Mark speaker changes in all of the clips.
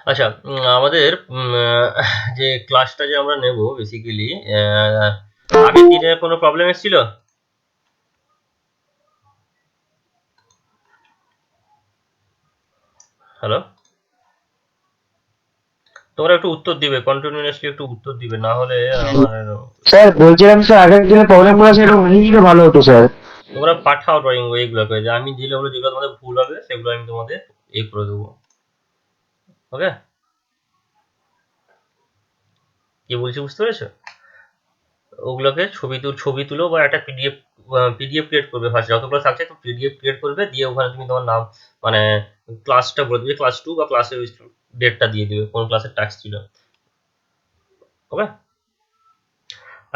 Speaker 1: আচ্ছা, আমাদের যে ক্লাসটা যে আমরা নেব বেসিক্যালি আগের দিনে কোনো প্রবলেম এসেছিল? হ্যালো, তোমরা একটু উত্তর দিবে, কন্টিনিউয়াসলি একটু উত্তর দিবে, না হলে আমার
Speaker 2: স্যার বলছিলাম স্যার আগের দিনে প্রবলেমগুলো সেটা হয়ে গেলে ভালো হতো স্যার।
Speaker 1: তোমরা পাঠাও ড্রয়িং এইগুলোকে, যে আমি যেগুলো যেগুলো তোমাদের ভুল হবে সেগুলো আমি তোমাদের করে দেবো। ওকে, কি বলছি বুঝতে পেরেছো? ওগুলোকে ছবি তুলো বা একটা পিডিএফ ক্রিয়েট করবে। ফার্স্ট যতগুলো সাবজেক্ট পিডিএফ ক্রিয়েট করবে, দিয়ে ওখানে তুমি তোমার নাম, মানে ক্লাসটা বলে দিবে, ক্লাস 2 বা ক্লাসের ডেটটা দিয়ে দিবে, কোন ক্লাসের টাস্ক ছিল। ওকে,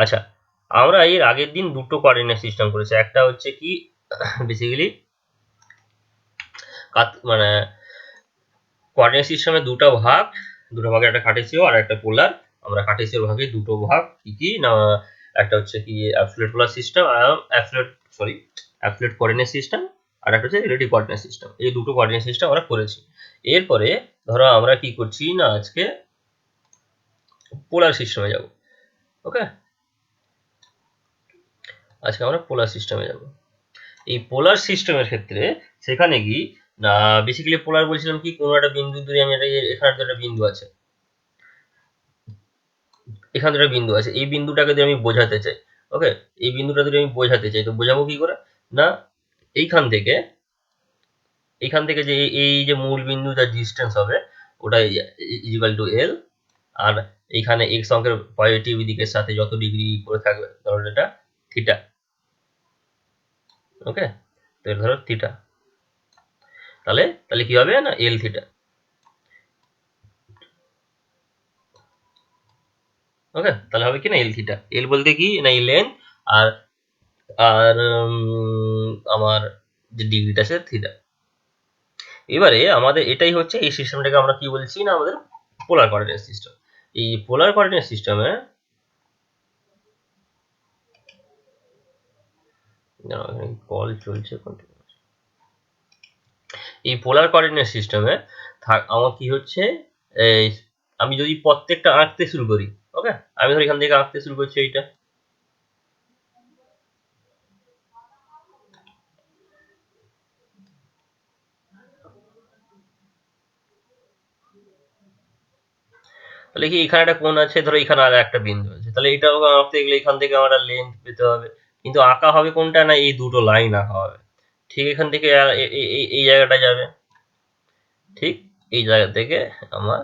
Speaker 1: আচ্ছা, আমরা এর আগের দিন দুটো কোঅর্ডিনেট সিস্টেম করেছি। একটা হচ্ছে কি বেসিক্যালি মানে কোঅর্ডিনেট সিস্টেমে দুটো ভাগে একটা কার্টেসীয় আর একটা পোলার। আমরা কার্টেসীয় ভাগে দুটো ভাগ কি কি না, একটা হচ্ছে কি অ্যাবসলিউট পোলার সিস্টেম আর অ্যাবসলিউট কোঅর্ডিনেট সিস্টেম, আর একটা হচ্ছে রিলেটিভ কোঅর্ডিনেট সিস্টেম। এই দুটো কোঅর্ডিনেট সিস্টেম আমরা করেছি। এরপরে ধরো আমরা কি করছি না, আজকে পোলার সিস্টেমে যাব। ওকে, আজকে আমরা পোলার সিস্টেমে যাব। এই পোলার সিস্টেমের ক্ষেত্রে সেখানে কি না, বেসিক্যালি পোলার বলছিলাম কি, কোনো একটা বিন্দু ধরে আমি এখানে তো একটা বিন্দু আছে, এখানে একটা বিন্দু আছে, এই বিন্দুটাকে যদি আমি বোঝাতে চাই, ওকে, এই বিন্দুটা যদি আমি বোঝাতে চাই তো বোঝাবো কি করে না, এইখান থেকে যে এই যে মূল বিন্দু যার ডিস্টেন্স হবে ওটা ইকুয়াল টু এল, আর এইখানে এক্স অঙ্কের পজিটিভ দিকের সাথে যত ডিগ্রি করে থাকবে ধরো এটা থিটা। ওকে, তো এটা ধরো থিটা, তাহলে তাহলে কি হবে না এল থিটা। ওকে, তাহলে হবে কি না এল থিটা। এল বলতে কি না এই লেন্থ, আর আর আমার যে ডিগ্রিটা আছে থিটা। এবারে আমাদের এটাই হচ্ছে, এই সিস্টেমটাকে আমরা কি বলছি না আমাদের পোলার কোঅর্ডিনেট সিস্টেম। এই পোলার কোঅর্ডিনেট সিস্টেমে কল চলছে continuous। এই পোলার কোঅর্ডিনেট সিস্টেমে আমার কি হচ্ছে, এই আমি যদি প্রত্যেকটা আঁকতে শুরু করি, ওকে, আমি ধর এখান থেকে আঁকতে শুরু করছি এইটা, তাহলে কি এখানে একটা কোণ আছে, ধরো এখানে আর একটা বিন্দু আছে, তাহলে এটাও আঁকতে গেলে এখান থেকে আমার লেন্থ পেতে হবে। কিন্তু আঁকা হবে কোনটা না, এই দুটো লাইন আঁকা হবে। ঠিক এখান থেকে এই জায়গাটা যাবে, ঠিক এই জায়গা থেকে আমার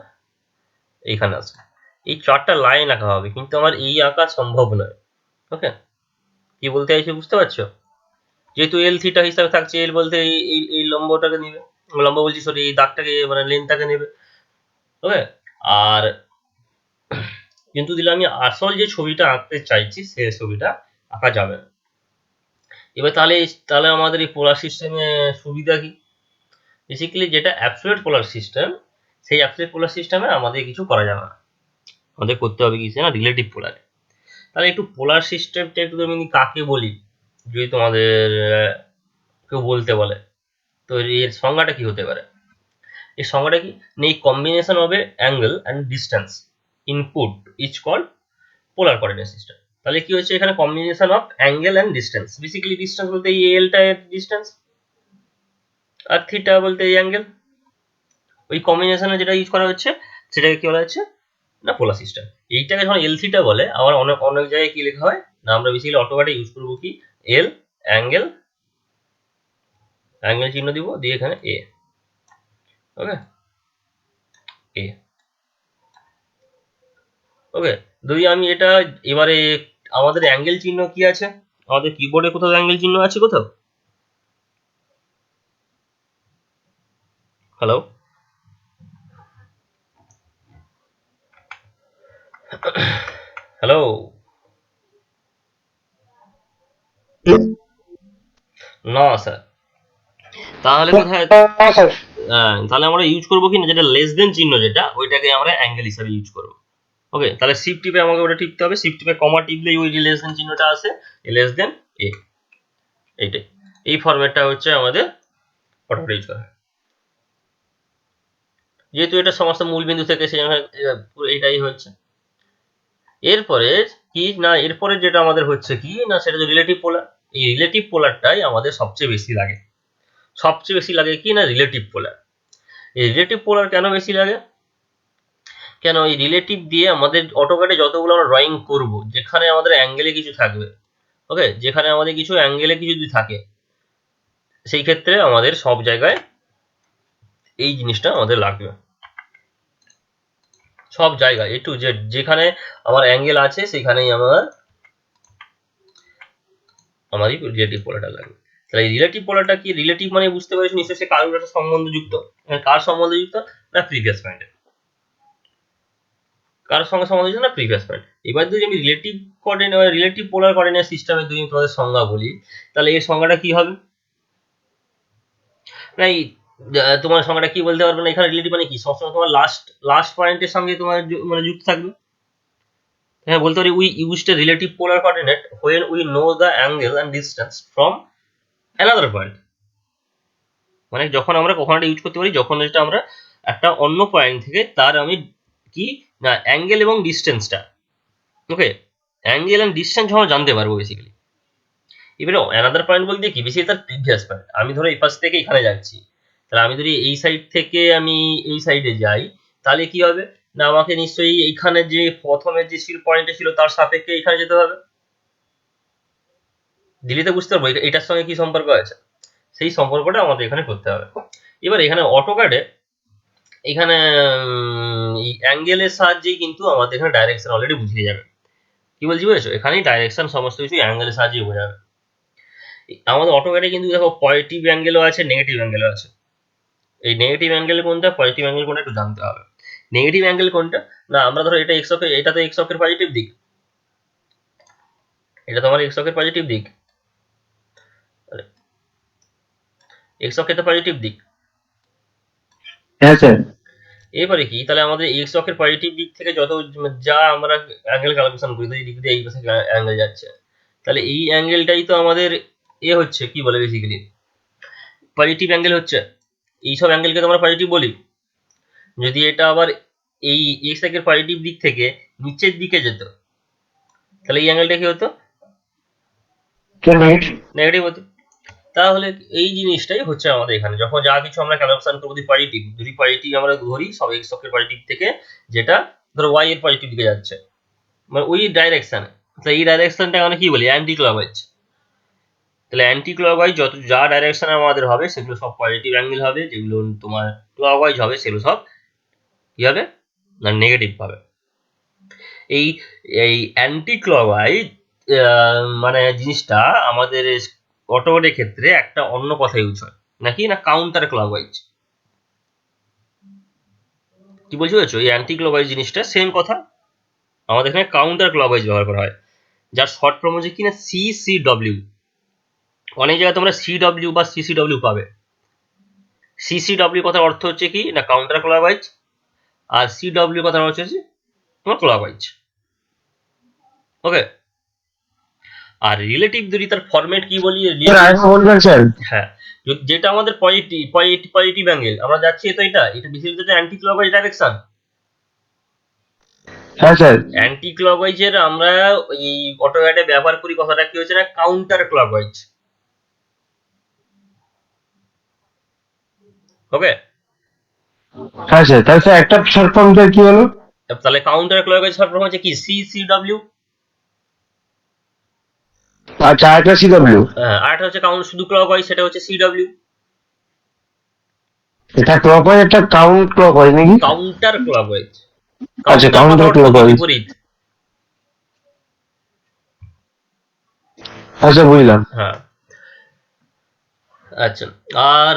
Speaker 1: এইখানে আসবে, এই চারটা লাইন আঁকা হবে, কিন্তু আমার এই আঁকা সম্ভব নয়। ওকে, কি বলতে চাইছি বুঝতে পারছো? যেহেতু এল থিটা হিসাবে থাকছে, এল বলতে এই লম্বটাকে নেবে, লম্ব বলছি সরি, এই দাগটাকে মানে লেন্থটাকে নেবে। ওকে, আর কিন্তু দিলে আমি আসল যে ছবিটা আঁকতে চাইছি সে ছবিটা আঁকা যাবে না। এবার তাহলে তাহলে আমাদের এই পোলার সিস্টেমে সুবিধা কি, বেসিক্যালি যেটা অ্যাবসলিউট পোলার সিস্টেম, সেই অ্যাবসলিউট পোলার সিস্টেমে আমাদের কিছু করা যাবে না, আমাদের করতে হবে কি না রিলেটিভ পোলার। তাহলে একটু পোলার সিস্টেমটা একটু আমি কাকে বলি, যদি তোমাদের কেউ বলতে বলে, তো এর সংজ্ঞাটা কি হতে পারে? এর সংজ্ঞাটা কি, এই কম্বিনেশন হবে angle and distance input is called polar coordinate system. তাহলে কি হচ্ছে এখানে combination of angle and distance, basically distance বলতে এই এলটা এর ডিস্টেন্স, আর থিটা বলতে এই অ্যাঙ্গেল, ওই কম্বিনেশনে যেটা ইউজ করা হচ্ছে সেটাকে কি বলা হচ্ছে না পোলার সিস্টেম। এইটাকে যখন এল থিটা বলে, আবার অনেক অনেক জায়গায় কি লেখা হয় না, আমরা বেসিক্যালি অটোমেটিক ইউজ করবো কি এল অ্যাঙ্গেল, অ্যাঙ্গেল চিহ্ন দিব, দিয়ে এখানে এ। ওকে, এ। ওকে, যদি আমি এটা এবারে আমাদের অ্যাঙ্গেল চিহ্ন কি আছে, আমাদের কিবোর্ডে কোথাও অ্যাঙ্গেল চিহ্ন আছে কোথাও? হ্যালো, হ্যালো, না স্যার, তাহলে কোথায়?
Speaker 2: হ্যাঁ স্যার।
Speaker 1: তাহলে আমরা ইউজ করবো কি না, যেটা লেস দেন চিহ্ন যেটা, ওইটাকে আমরা অ্যাঙ্গেল হিসাবে ইউজ করবো। ওকে, তাহলে শিফট টিপে আমাকে ওটা টিপতে হবে, শিফট টিপে কমা টিপলেই ওই যে লেস দেন চিহ্নটা আসে, লেস দেন এ, এইটাই, এই ফরম্যাটটা হচ্ছে আমাদের অটোমেটিক ইউজ করা হয়। যেহেতু এটা সমস্ত মূল বিন্দু থেকে সেই জন্য পুরো এটাই হচ্ছে। এরপরে কি না, এরপরে যেটা আমাদের হচ্ছে কি না, সেটা হচ্ছে রিলেটিভ পোলার। এই রিলেটিভ পোলারটাই আমাদের সবচেয়ে বেশি লাগে। সবচেয়ে বেশি লাগে কি না, রিলেটিভ পোলার। এই রিলেটিভ পোলার কেন বেশি লাগে, কেন এই রিলেটিভ দিয়ে আমাদের অটোক্যাডে যতগুলো আমরা ড্রয়িং করব, যেখানে আমাদের অ্যাঙ্গেলে কিছু থাকবে, ওকে, যেখানে আমাদের কিছু অ্যাঙ্গেলে কিছু যদি থাকে, সেই ক্ষেত্রে আমাদের সব জায়গায় এই জিনিসটা আমাদের লাগবে। সব জায়গায় একটু যেখানে আমার অ্যাঙ্গেল আছে সেখানেই আমার এই রিলেটিভ পোলারটা লাগবে। তাহলে এই রিলেটিভ পোলারটা কি, রিলেটিভ মানে বুঝতে পারছি নিশ্চয়ই সে কারোর একটা সম্বন্ধযুক্ত। কার সম্বন্ধযুক্ত না, প্রিভিয়াস পয়েন্টে। কার সঙ্গে সম্বন্ধযুক্ত না, প্রিভিয়াস পয়েন্ট। এবার যদি আমি relative coordinate relative polar coordinate সিস্টেমে যদি তোমাদের সংজ্ঞা বলি, তাহলে এর সংজ্ঞাটা কি হবে না, এই তোমার সংজ্ঞাটা কি বলতে পারবে না, এখানে রিলেটিভ মানে কি, সবসময় তোমার লাস্ট পয়েন্টের সঙ্গে তোমার মানে যুক্ত থাকবে। হ্যাঁ, বলতে পারি we used A relative polar coordinate when we know the angle and distance from another point। মানে যখন আমরা কখন এটা ইউজ করতে পারি, যখন এটা আমরা একটা অন্য পয়েন্ট থেকে তার আমি কি না অ্যাঙ্গেল এবং ডিস্টেন্সটা, ওকে, অ্যাঙ্গেল এন্ড ডিস্টেন্স আমরা জানতে পারবো বেসিক্যালি। এবারে অ্যানাদার পয়েন্ট বলতে কি, বেশি তার প্রিভিয়াস পয়েন্ট। আমি ধরো এই পাশ থেকে এখানে যাচ্ছি, তাহলে আমি যদি এই সাইড থেকে আমি এই সাইডে যাই, তাহলে কি হবে না, আমাকে নিশ্চয়ই এইখানে যে প্রথমে যে পয়েন্টে ছিল তার সাপেক্ষে এখানে যেতে হবে। দিল্লিতে বুঝতে পারবো এটার সঙ্গে কি সম্পর্ক আছে, সেই সম্পর্কটা আমাদের এখানে করতে হবে। এবার এখানে অটোক্যাডে এখানে এই অ্যাঙ্গেলের সাহায্যেই কিন্তু আমাদের এখানে ডাইরেকশন অলরেডি বুঝিয়ে যাবে। কি বলছি বুঝেছো, এখানেই ডাইরেকশন সমস্ত কিছু অ্যাঙ্গেলের সাহায্যে বোঝা যাবে। আমাদের অটোক্যাডে কিন্তু দেখো পজিটিভ অ্যাঙ্গেলও আছে, নেগেটিভ অ্যাঙ্গেলও আছে। এই নেগেটিভ অ্যাঙ্গেল কোনটা, পজিটিভ অ্যাঙ্গেল কোনটা একটু জানতে হবে। নেগেটিভ অ্যাঙ্গেল কোনটা না, আমরা ধরো এটা এক্স অক্ষের, এটা তো এক্স অক্ষের পজিটিভ দিক, এটা তোমার এক্স অক্ষের পজিটিভ দিক, এক্স অক্ষের তো পজিটিভ দিক।
Speaker 2: হ্যাঁ স্যার।
Speaker 1: এবারে কি, তাহলে আমাদের এক্স অক্ষের পজিটিভ দিক থেকে যত যা আমরা অ্যাঙ্গেল ক্যালকুলেশন করি, এই দিক দিয়ে এই পাশে অ্যাঙ্গেল যাচ্ছে, তাহলে এই অ্যাঙ্গেলটাই তো আমাদের হচ্ছে কি বলে বেসিক্যালি পজিটিভ অ্যাঙ্গেল হচ্ছে। এইসব অ্যাঙ্গেলকে তো আমরা পজিটিভ বলি। যদি এটা আবার এই এক্স অক্ষের পজিটিভ দিক থেকে নিচের দিকে যেত, তাহলে এই অ্যাঙ্গেলটা কি হতো, নেগেটিভ হতো। তাহলে এই জিনিসটাই হচ্ছে আমাদের এখানে, যখন যা কিছু আমরা ক্যালকুলেশন করবো পজিটিভ, যদি পজিটিভ আমরা ধরি সব এক্স অক্ষের পজিটিভ থেকে, যেটা ধরো ওয়াই এর পজিটিভ দিকে যাচ্ছে, মানে ওই ডাইরেকশনে, তাহলে এই ডাইরেকশনটা আমরা কি বলি, অ্যান্টি ক্লকওয়াইজ। তাহলে অ্যান্টি ক্লকওয়াইজ যত যা ডাইরেকশনে আমাদের হবে সেগুলো সব পজিটিভ অ্যাঙ্গেল হবে, যেগুলো তোমার ক্লকওয়াইজ হবে সেগুলো সব কি হবে না, নেগেটিভ হবে। এই এই অ্যান্টি ক্লকওয়াইজ মানে জিনিসটা আমাদের অটোমেটের ক্ষেত্রে একটা অন্য কথা ইউজ হয় নাকি না, কাউন্টার ক্লকওয়াইজ। কি বলছি বুঝেছো, এই অ্যান্টি ক্লকওয়াইজ জিনিসটা সেম কথা, আমাদের এখানে কাউন্টার ক্লকওয়াইজ ব্যবহার করা হয়, যার শর্ট ফর্ম হচ্ছে কিনা সিসিডব্লিউ। অনেক জায়গায় তোমরা সিডব্লিউ বা সিসিডব্লিউ পাবে। সিসিডব্লিউ কথার অর্থ হচ্ছে কি না কাউন্টার ক্লকওয়াইজ, আর সিডব্লিউ কথার অর্থ হচ্ছে তোমার ক্লকওয়াইজ, ওকে। আর রিলেটিভ যদি তার ফরম্যাট কি বলি,
Speaker 2: বলবেন স্যার।
Speaker 1: হ্যাঁ, যেটা আমাদের পজিটিভ অ্যাঙ্গেল আমরা যাচ্ছি, তো এটা বেসিক্যালি অ্যান্টি ক্লকওয়াইজ ডাইরেকশন।
Speaker 2: হ্যাঁ স্যার।
Speaker 1: অ্যান্টি ক্লকওয়াইজের আমরা এই অটোক্যাডে ব্যবহার করি কথাটা কি হচ্ছে না, কাউন্টার ক্লকওয়াইজ, ওকে।
Speaker 2: হ্যাঁ স্যার, তাহলে স্যার একটা শর্ট ফর্মটা কি হলো?
Speaker 1: তাহলে কাউন্টার ক্লকওয়াইজ শর্ট ফর্ম হচ্ছে কি সিসিডব্লিউ।
Speaker 2: আচ্ছা, আরেকটা সিডব্লিউ।
Speaker 1: হ্যাঁ, আরেকটা হচ্ছে শুধু ক্লকওয়াইজ, সেটা হচ্ছে সিডব্লিউ।
Speaker 2: এটা ক্লকওয়াইজ, একটা কাউন্ট ক্লকওয়াইজ নাকি?
Speaker 1: কাউন্টার ক্লকওয়াইজ,
Speaker 2: আচ্ছা,
Speaker 1: কাউন্টার
Speaker 2: কাউন্টার
Speaker 1: কথার অর্থ কি,
Speaker 2: ক্লকওয়াইজ।
Speaker 1: বিপরীত।
Speaker 2: আচ্ছা, বুঝলাম।
Speaker 1: হ্যাঁ, আচ্ছা। আর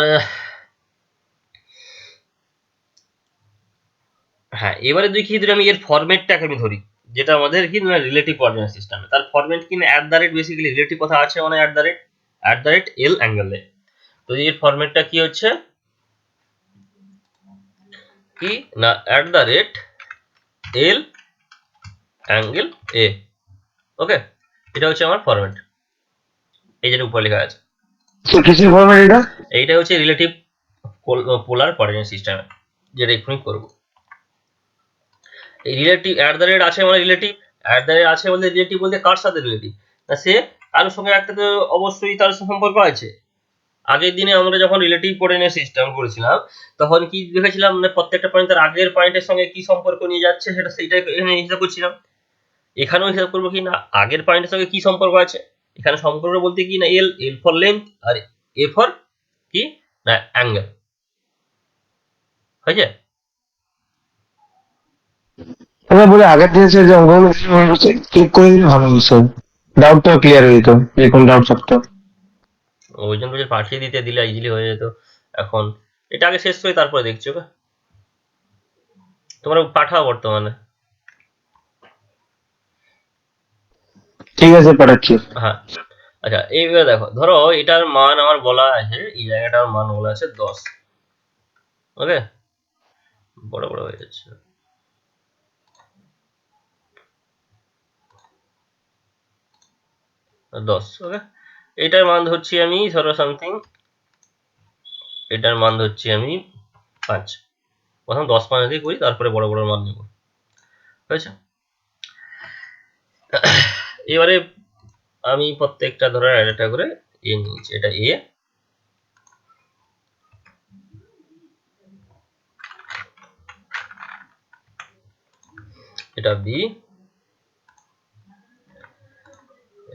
Speaker 1: হ্যাঁ, এবারে দেখি যদি আমি এর ফরম্যাটটাকে আমি ধরি, যেটা আমাদের কি না রিলেটিভ কোঅর্ডিনেট সিস্টেমে, তার ফরম্যাট কি না at the rate, basically relative কথা আছে মানে অ্যাট দ্য রেট এল অ্যাঙ্গেলে। তো এর ফরম্যাটটা কি হচ্ছে কি না at the rate L angle A, okay. এটা হচ্ছে আমার ফরম্যাট, এই যেটা উপরে লেখা আছে।
Speaker 2: কিসের ফরম্যাট এটা?
Speaker 1: এইটা হচ্ছে রিলেটিভ পোলার কোঅর্ডিনেট সিস্টেমে। যেটা এক্ষুনি করবো। এই রিলেটিভ অ্যাট দ্য রেট আছে মানে রিলেটিভ, অ্যাট দ্য রেট আছে বলতে রিলেটিভ বলতে কার সাথে রিলেটিভ, না সে কারোর সঙ্গে একটা তো অবশ্যই তার সম্পর্ক আছে। আগের দিনে আমরা যখন রিলেটিভ করে নিয়ে সিস্টেম করেছিলাম তখন কি দেখেছিলাম, মানে প্রত্যেকটা পয়েন্ট তার আগের পয়েন্টের সঙ্গে কি সম্পর্ক নিয়ে যাচ্ছে সেইটাই এখানে হিসাব করছিলাম। এখানেও হিসাব করবো কি না আগের পয়েন্টের সঙ্গে কি সম্পর্ক আছে। এখানে সম্পর্ক বলতে কি না এল ফর লেন্থ আর এ ফর কি না অ্যাঙ্গেল হয়েছে।
Speaker 2: আমরা বলে আগের দিন যে অঙ্কগুলো ক্লিক করে দিলে ভালো হতো, ডাউটটা ক্লিয়ার হয়ে যেত, যে কোন ডাউট থাকতো।
Speaker 1: ওই জন্য বলছে পাঠিয়ে দিতে দিলে ইজিলি হয়ে যেত। এখন এটা আগে শেষ করে তারপরে দেখছো, তোমরা পাঠাও বর্তমানে।
Speaker 2: ঠিক আছে, পাঠাচ্ছি।
Speaker 1: হ্যাঁ আচ্ছা এইভাবে দেখো, ধরো এটার মান আমার বলা আছে, এই জায়গাটার মান বলা আছে 10। ওকে, বড় বড় হয়ে যাচ্ছে 10। ওকে, এটার মান ধরছি আমি ধরো সামথিং, এটার মান ধরছি আমি 5। প্রথম 10 5 দিয়ে করি, তারপরে বড় বড় মান নেব, হয়েছে। এবারে আমি প্রত্যেকটা ধরো একটা করে এ নিয়েছি, এটা এ, এটা বি,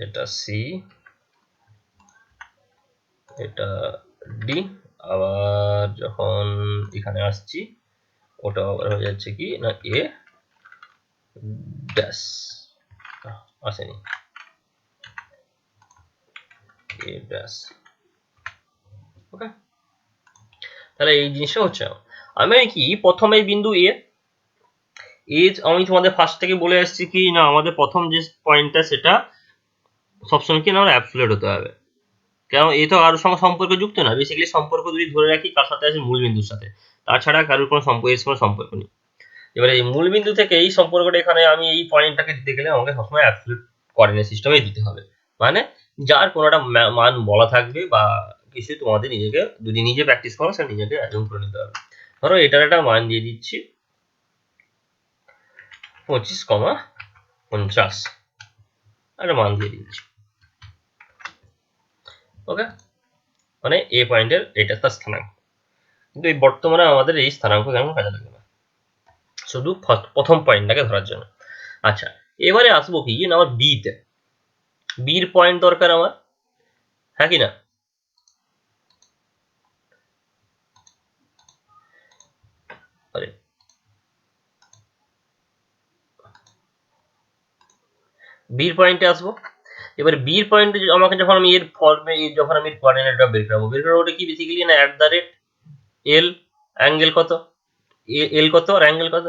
Speaker 1: এটা সি, এটা ডি। আবার যখন এখানে আসছি ওটা আবার হয়ে যাচ্ছে কি না এ ড্যাশ, আসেনি এ ড্যাশ। ওকে, তাহলে এই জিনিসটা হচ্ছে আমি কি প্রথমে বিন্দু এ, আমি তোমাদের ফার্স্ট থেকে বলে আসছি কি না আমাদের প্রথম যে পয়েন্টটা সেটা সবসময় কি না আমার অ্যাবসলিউট হতে হবে, কারণ এ তো কারোর সঙ্গে সম্পর্ক যুক্ত না। বেসিক্যালি সম্পর্ক যদি ধরে রাখি কার সাথে আছে, মূল বিন্দুর সাথে, তাছাড়া কারোর কোনো সম্পর্ক নেই। এবারে এই মূল বিন্দু থেকে এই সম্পর্কটা এখানে আমি এই পয়েন্টটাকে দিতে গেলে আমাকে সবসময় অ্যাবসলিউট কোঅর্ডিনেট সিস্টেমে দিতে হবে, মানে যার কোনো একটা মান বলা থাকবে বা কিছু, তোমাদের নিজেকে যদি নিজে প্র্যাকটিস করো সেটা নিজেকে অ্যাজুম করে নিতে হবে। ধরো এটার একটা মান দিয়ে দিচ্ছি 25,50 একটা মান দিয়ে দিচ্ছি। ওকে, মানে এ পয়েন্টের এটা তার স্থানাঙ্ক, কিন্তু এই বর্তমানে আমাদের এই স্থানাঙ্ক কেমন কাজে লাগবে না, শুধু প্রথম পয়েন্টটাকে ধরার জন্য। আচ্ছা এবারে আসবো কি না আমার বিতে, বির পয়েন্ট দরকার আমার, হ্যাঁ কি না। আরে বির পয়েন্টে আসবো। এবার বির পয়েন্টে আমাকে যখন আমি এর ফর্মে যখন আমি কোঅর্ডিনেটটা বের করবো ওটা কি বেসিক্যালি না at the rate L, angle কত, এল কত আর অ্যাঙ্গেল কত,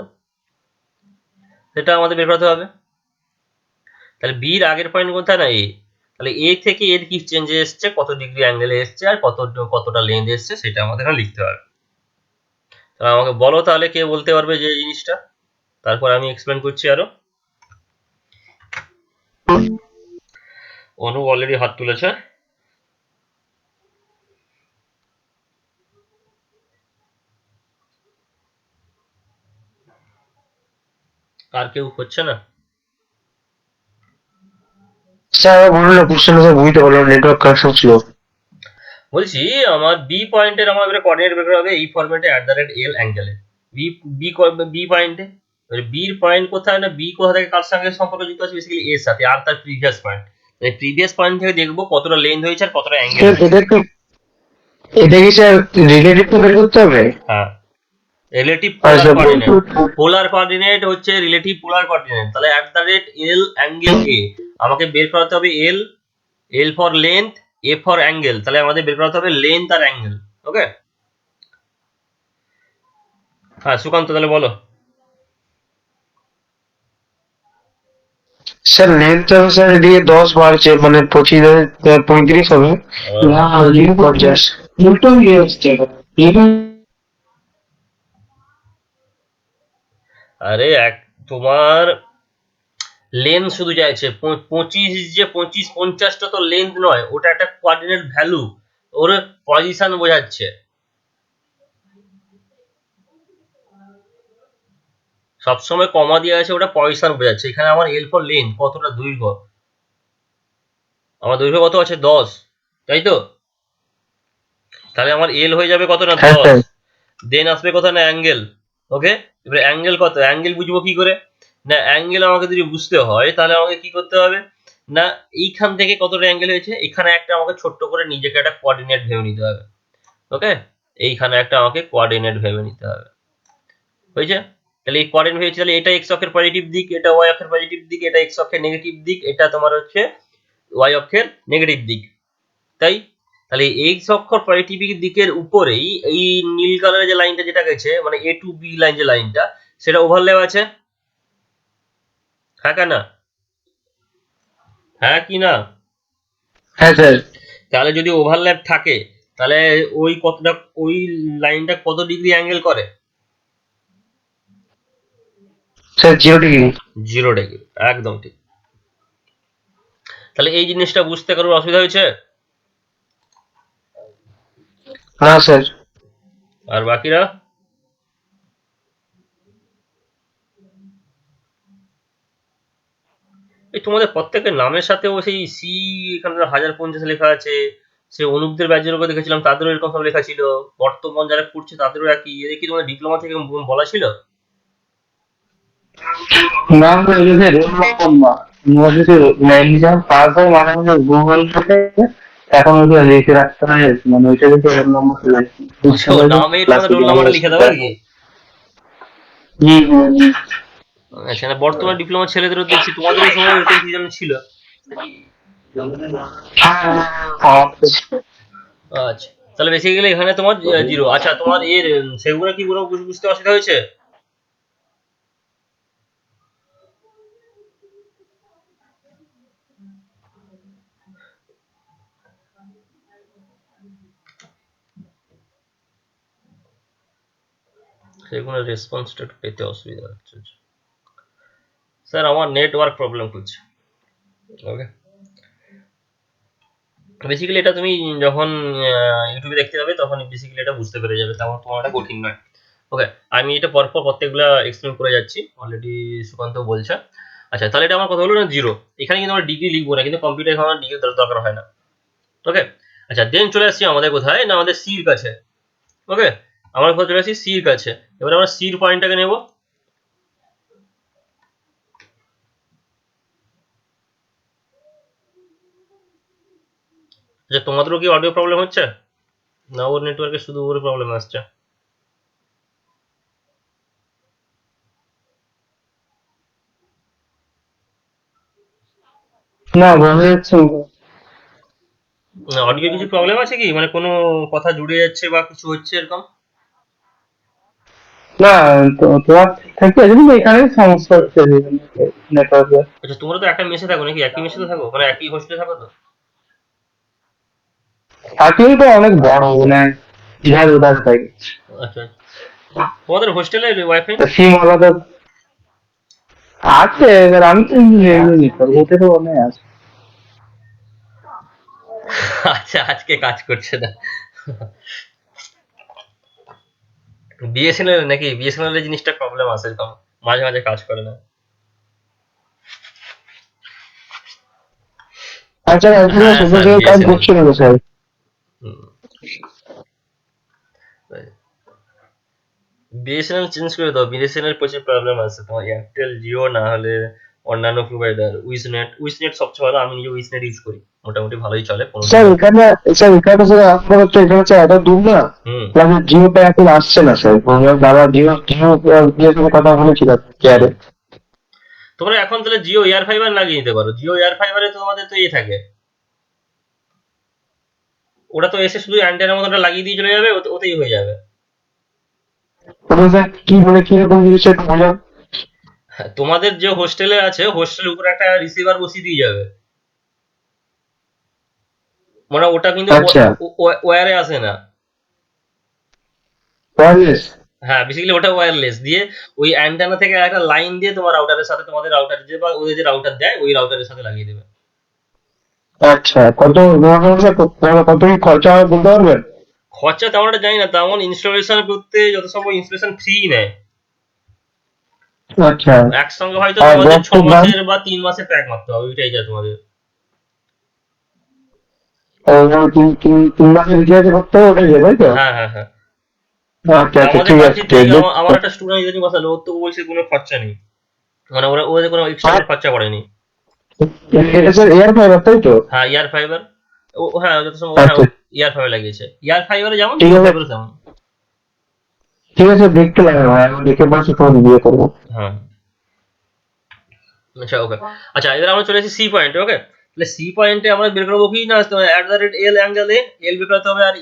Speaker 1: সেটা আমাদের বের করতে হবে। তাহলে বির আগের পয়েন্ট কোথায় না এ, তাহলে এ থেকে এর কি চেঞ্জে এসছে, কত ডিগ্রি অ্যাঙ্গেলে এসছে আর কতটা লেন্থ এসছে সেটা আমাদের এখানে লিখতে হবে। তাহলে আমাকে বলো তাহলে কে বলতে পারবে যে জিনিসটা, তারপর আমি এক্সপ্লেন করছি আরো। অনু অলরেডি হাত তুলেছে। আর কেউ হচ্ছে না?
Speaker 2: স্যার বলুন না, কোশ্চেন স্যার বুঝতে পারলাম, নেটওয়ার্ক কানেকশন ছিল।
Speaker 1: বলছি আমার বি পয়েন্টের আমার এবারে কোঅর্ডিনেট বের করতে হবে এই ফরম্যাটে অ্যাট দ্য রেট এল অ্যাঙ্গেলে। বি বি বি পয়েন্টে, বির পয়েন্ট কোথায় না বি কোথা থেকে কার সঙ্গে সম্পর্ক যুক্ত আছে, বেসিক্যালি এর সাথে আর তার প্রিভিয়াস পয়েন্ট। এই প্রিভিয়াস পয়েন্ট থেকে দেখবো কতটা লেন্থ হয়েছে আর কতটা অ্যাঙ্গেল
Speaker 2: স্যার
Speaker 1: হয়েছে।
Speaker 2: এটা কি স্যার রিলেটিভ তো বের করতে হবে?
Speaker 1: হ্যাঁ, রিলেটিভ পোলার
Speaker 2: আচ্ছা,
Speaker 1: কোঅর্ডিনেট, পোলার কোঅর্ডিনেট হচ্ছে রিলেটিভ পোলার কোঅর্ডিনেট। তাহলে at the rate L angle A আমাকে বের করাতে হবে L, L for length, A for angle, তাহলে আমাদের বের করাতে হবে লেন্থ আর অ্যাঙ্গেল। ওকে, হ্যাঁ সুকান্ত তাহলে বলো।
Speaker 2: স্যার লেন্থ হবে স্যার এদিকে 10 বাড়ছে, মানে 35 হবে না, এদিকে 50 উল্টো হয়ে যাচ্ছে এটা।
Speaker 1: আরে এক তোমার লেন্থ শুধু চাইছে 25, যে 25 50টা তো লেন্থ নয়, ওটা একটা কোঅর্ডিনেট ভ্যালু, ওর পজিশন বোঝাচ্ছে। সবসময় কমা দিয়ে আছে, ওটা পয়সা বোঝাচ্ছে। এখানে আমার এল ফর লেন্থ, কতটা দৈর্ঘ্য, আমার দৈর্ঘ্য কত আছে 10, তাই তো? তাহলে আমার এল হয়ে যাবে কত না
Speaker 2: হ্যাঁ
Speaker 1: 10,
Speaker 2: স্যার।
Speaker 1: দেন আসবে কত না অ্যাঙ্গেল। ওকে, এবার অ্যাঙ্গেল কত, অ্যাঙ্গেল বুঝবো কি করে? না অ্যাঙ্গেল আমাকে যদি বুঝতে হয় তাহলে আমাকে কি করতে হবে না, এইখান থেকে কতটা অ্যাঙ্গেল হয়েছে, এখানে একটা আমাকে ছোট্ট করে নিজেকে একটা কোঅর্ডিনেট ভেবে নিতে হবে। ওকে, এইখানে একটা আমাকে কোঅর্ডিনেট ভেবে নিতে হবে, হয়েছে? তাহলে এই কোঅর্ডিনেট ভেবেছি, তাহলে এটা এক্স অক্ষের পজিটিভ দিক, এটা ওয়াই অক্ষের পজিটিভ দিক, এটা এক্স অক্ষের নেগেটিভ দিক, এটা তোমার হচ্ছে ওয়াই অক্ষের নেগেটিভ দিক, তাই? তাহলে এক্স অক্ষর পজিটিভ দিকের উপরেই এই নীল কালারের যে লাইনটা যেটা গেছে, মানে এ টু বি লাইন যে লাইনটা, সেটা ওভারল্যাপ আছে, হ্যাঁ না? হ্যাঁ কি না?
Speaker 2: হ্যাঁ স্যার।
Speaker 1: তাহলে যদি ওভারল্যাপ থাকে তাহলে ওই কতটা, ওই লাইনটা কত ডিগ্রি অ্যাঙ্গেল করে?
Speaker 2: Sir 0 degree.
Speaker 1: 0 ডিগ্রি, একদম ঠিক। তাহলে এই জিনিসটা বুঝতে কারোর অসুবিধা হয়েছে?
Speaker 2: না স্যার।
Speaker 1: আর বাকিরা? এই তোমাদের প্রত্যেকের নামের সাথেও সেই সি, এখানে 1050 লেখা আছে, সে অনুপদের ব্যাচের উপর দেখেছিলাম তাদেরও এরকম সব লেখা ছিল, বর্তমান যারা করছে তাদেরও একই। এদের কি তোমাদের ডিপ্লোমা থেকে বলা ছিল?
Speaker 2: না স্যার, এটা রোল নম্বর না, এক্সাম পাস হয় মানে গুগল থেকে এখন ওইটা লিখে রাখতে হয়, মানে ওইটা দেখে রোল নম্বর চলে আসছে বুঝতে
Speaker 1: আচ্ছা, ও
Speaker 2: পারছি
Speaker 1: নামে তোমাদের
Speaker 2: ক্লাসে
Speaker 1: রোল
Speaker 2: জমা
Speaker 1: নাম্বারটা
Speaker 2: দিচ্ছি
Speaker 1: লিখে দেবো আর
Speaker 2: তারপর।
Speaker 1: কি?
Speaker 2: হুম হুম হুম।
Speaker 1: আচ্ছা, না বর্তমান ডিপ্লোমা ছেলেদেরও দেখছি, তোমাদেরও সময় এরকম কি যেন ছিল।
Speaker 2: হ্যাঁ,
Speaker 1: আচ্ছা, তাহলে বেসিক্যালি এখানে তোমার 0। আচ্ছা, তোমার এর সেগুলো কি কোনো বুঝতে অসুবিধা হয়েছে? সেগুলো রেসপন্সটা পেতে অসুবিধা হচ্ছে। স্যার আমার নেটওয়ার্ক প্রবলেম করছে। ওকে, বেসিক্যালি এটা তুমি যখন ইউটিউবে দেখতে যাবে তখন বেসিক্যালি এটা বুঝতে পেরে যাবে, তেমন তোমার এটা কঠিন নয়। ওকে, আমি এটা পরপর প্রত্যেকগুলা এক্সপ্লেন করে যাচ্ছি, অলরেডি সুকান্ত বলছে। আচ্ছা, তাহলে এটা আমার কথা হলো না 0, এখানে কিন্তু আমরা ডিগ্রি লিখবো না, কিন্তু কম্পিউটার এখন ডিগ্রি দরকার হয় না। ওকে, আচ্ছা দেন চলে আসছি আমাদের কোথায় না, আমাদের সির কাছে। ওকে, আমরা কোথায় চলে আসছি, সির কাছে। এবার আমরা সির পয়েন্টটাকে নেব। আচ্ছা, তোমাদেরও কি অডিও প্রবলেম হচ্ছে, না ওর নেটওয়ার্কে শুধু ওর প্রবলেম আসছে?
Speaker 2: না বোঝা যাচ্ছে
Speaker 1: অডিও কিছু প্রবলেম আছে কি, মানে কোনো কথা জুড়ে যাচ্ছে বা কিছু হচ্ছে এরকম?
Speaker 2: না। তো তোমার ঠিকঠাক আছে কিন্তু এখানে সমস্যা হচ্ছে নেটওয়ার্কে।
Speaker 1: আচ্ছা, তোমরা তো একটা মেসে থাকো নাকি, একই মেসে থাকো, মানে একই হোস্টেলে থাকো তো?
Speaker 2: থাকলেও তো অনেক বড় মানে ইধার উধার থাকে।
Speaker 1: আচ্ছা, তোমাদের হোস্টেলে ওয়াইফাই
Speaker 2: তা
Speaker 1: নেই?
Speaker 2: সিম আলাদা আছে, এবার আমি তো এমনি হতে তো অনেক আছে।
Speaker 1: আচ্ছা, আজকে কাজ করছে না। বিএসএনএল নাকি, বিএসএনএল এর জিনিসটা প্রবলেম আছে এরকম, মাঝে মাঝে কাজ করে না।
Speaker 2: আচ্ছা একদিনে
Speaker 1: হ্যাঁ
Speaker 2: সুন্দর
Speaker 1: স্যার,
Speaker 2: করে কাজ
Speaker 1: বিএসএনএল।
Speaker 2: করছে না স্যার।
Speaker 1: বিএসএনএল চেঞ্জ করে দাও, বিএসএনএল প্রচুর প্রবলেম আছে, তোমার এয়ারটেল জিও না হলে অন্যান্য প্রোভাইডার, উইসনেট। উইসনেট সবচেয়ে ভালো, আমি নিজে উইসনেট ইউজ করি, মোটামুটি ভালোই চলে, কোনো
Speaker 2: স্যার
Speaker 1: দিন।
Speaker 2: এখানে, স্যার এখানে স্যার আপনার হচ্ছে এখানে হচ্ছে এত দূর না,
Speaker 1: হুম
Speaker 2: প্লাস জিওটা এখন আসছে না স্যার। দাদা জিও জিও জিওর সাথে কথা বলেছিলাম
Speaker 1: হুম।
Speaker 2: চেয়ারে।
Speaker 1: তোমরা এখন তাহলে জিও এয়ার ফাইবার লাগিয়ে নিতে পারো, জিও এয়ার ফাইবারে তো তোমাদের তো থাকে, ওটা তো এসে শুধু অ্যান্টেনার মতো লাগিয়ে দিয়ে চলে যাবে, ওতেই হয়ে যাবে।
Speaker 2: ওটা স্যার কি মানে কিরকম জিনিস একটু বোঝান।
Speaker 1: হ্যাঁ, তোমাদের যে হোস্টেলে আছে, হোস্টেলের উপরে একটা রিসিভার বসিয়ে দিয়ে যাবে, মানে ওটা কিন্তু
Speaker 2: আচ্ছা
Speaker 1: ওয়্যারে আসে না।
Speaker 2: ওয়ারলেস।
Speaker 1: হ্যাঁ, বেসিক্যালি ওটা ওয়্যারলেস দিয়ে ওই অ্যান্টেনা থেকে একটা লাইন দিয়ে তোমার রাউটারের সাথে, তোমাদের রাউটার যে বা ওদের যে রাউটার দেয় ওই রাউটারের সাথে লাগিয়ে দেবে।
Speaker 2: আচ্ছা কত কত কি খরচা হবে বলতে পারবেন?
Speaker 1: খরচা তেমন একটা জানি না, তেমন ইনস্টলেশন করতে যত সম্ভব ইনস্টলেশন ফ্রি নেয়।
Speaker 2: আচ্ছা।
Speaker 1: একসঙ্গে হয়তো
Speaker 2: আর
Speaker 1: তোমাদের 6
Speaker 2: বস্তুর দাম?
Speaker 1: মাসের বা 3 মাসের প্যাক মারতে হবে, ওইটাই যা তোমাদের।
Speaker 2: তিন মাসের রিচার্জ করতে হবে, ওটাই তাই তো?
Speaker 1: হ্যাঁ হ্যাঁ হ্যাঁ।
Speaker 2: আচ্ছা আচ্ছা,
Speaker 1: আমাদের
Speaker 2: ঠিক আছে
Speaker 1: বাড়িতে
Speaker 2: ঠিক
Speaker 1: আমার
Speaker 2: আছে।
Speaker 1: একটা স্টুডেন্ট ইদানিং বসালো, ওর তো বলছে কোনো খরচা নেই, মানে ওরা ওদের কোনো এক্সট্রা
Speaker 2: আর
Speaker 1: কোনো খরচা পড়েনি।
Speaker 2: এটা স্যার এয়ার ফাইবার তাই তো?
Speaker 1: হ্যাঁ ইয়ার ফাইবার। ও হ্যাঁ যত সম্ভব, হ্যাঁ
Speaker 2: আচ্ছা,
Speaker 1: ইয়ার ফাইবার লাগিয়েছে, ইয়ার ফাইবারে যেমন
Speaker 2: ঠিক
Speaker 1: জিও
Speaker 2: আছে
Speaker 1: ফাইবারে তেমন।
Speaker 2: ঠিক আছে, দেখতে লাগে ভাই, আমি দেখে বলছি তোমার বিয়ে করবো।
Speaker 1: হ্যাঁ। আচ্ছা ওকে। আচ্ছা এবার আমরা চলে এসেছি সি পয়েন্টে। ওকে, তাহলে সি পয়েন্টে আমরা বের করবো কি না, at the rate L angle L বের করতে হবে, আর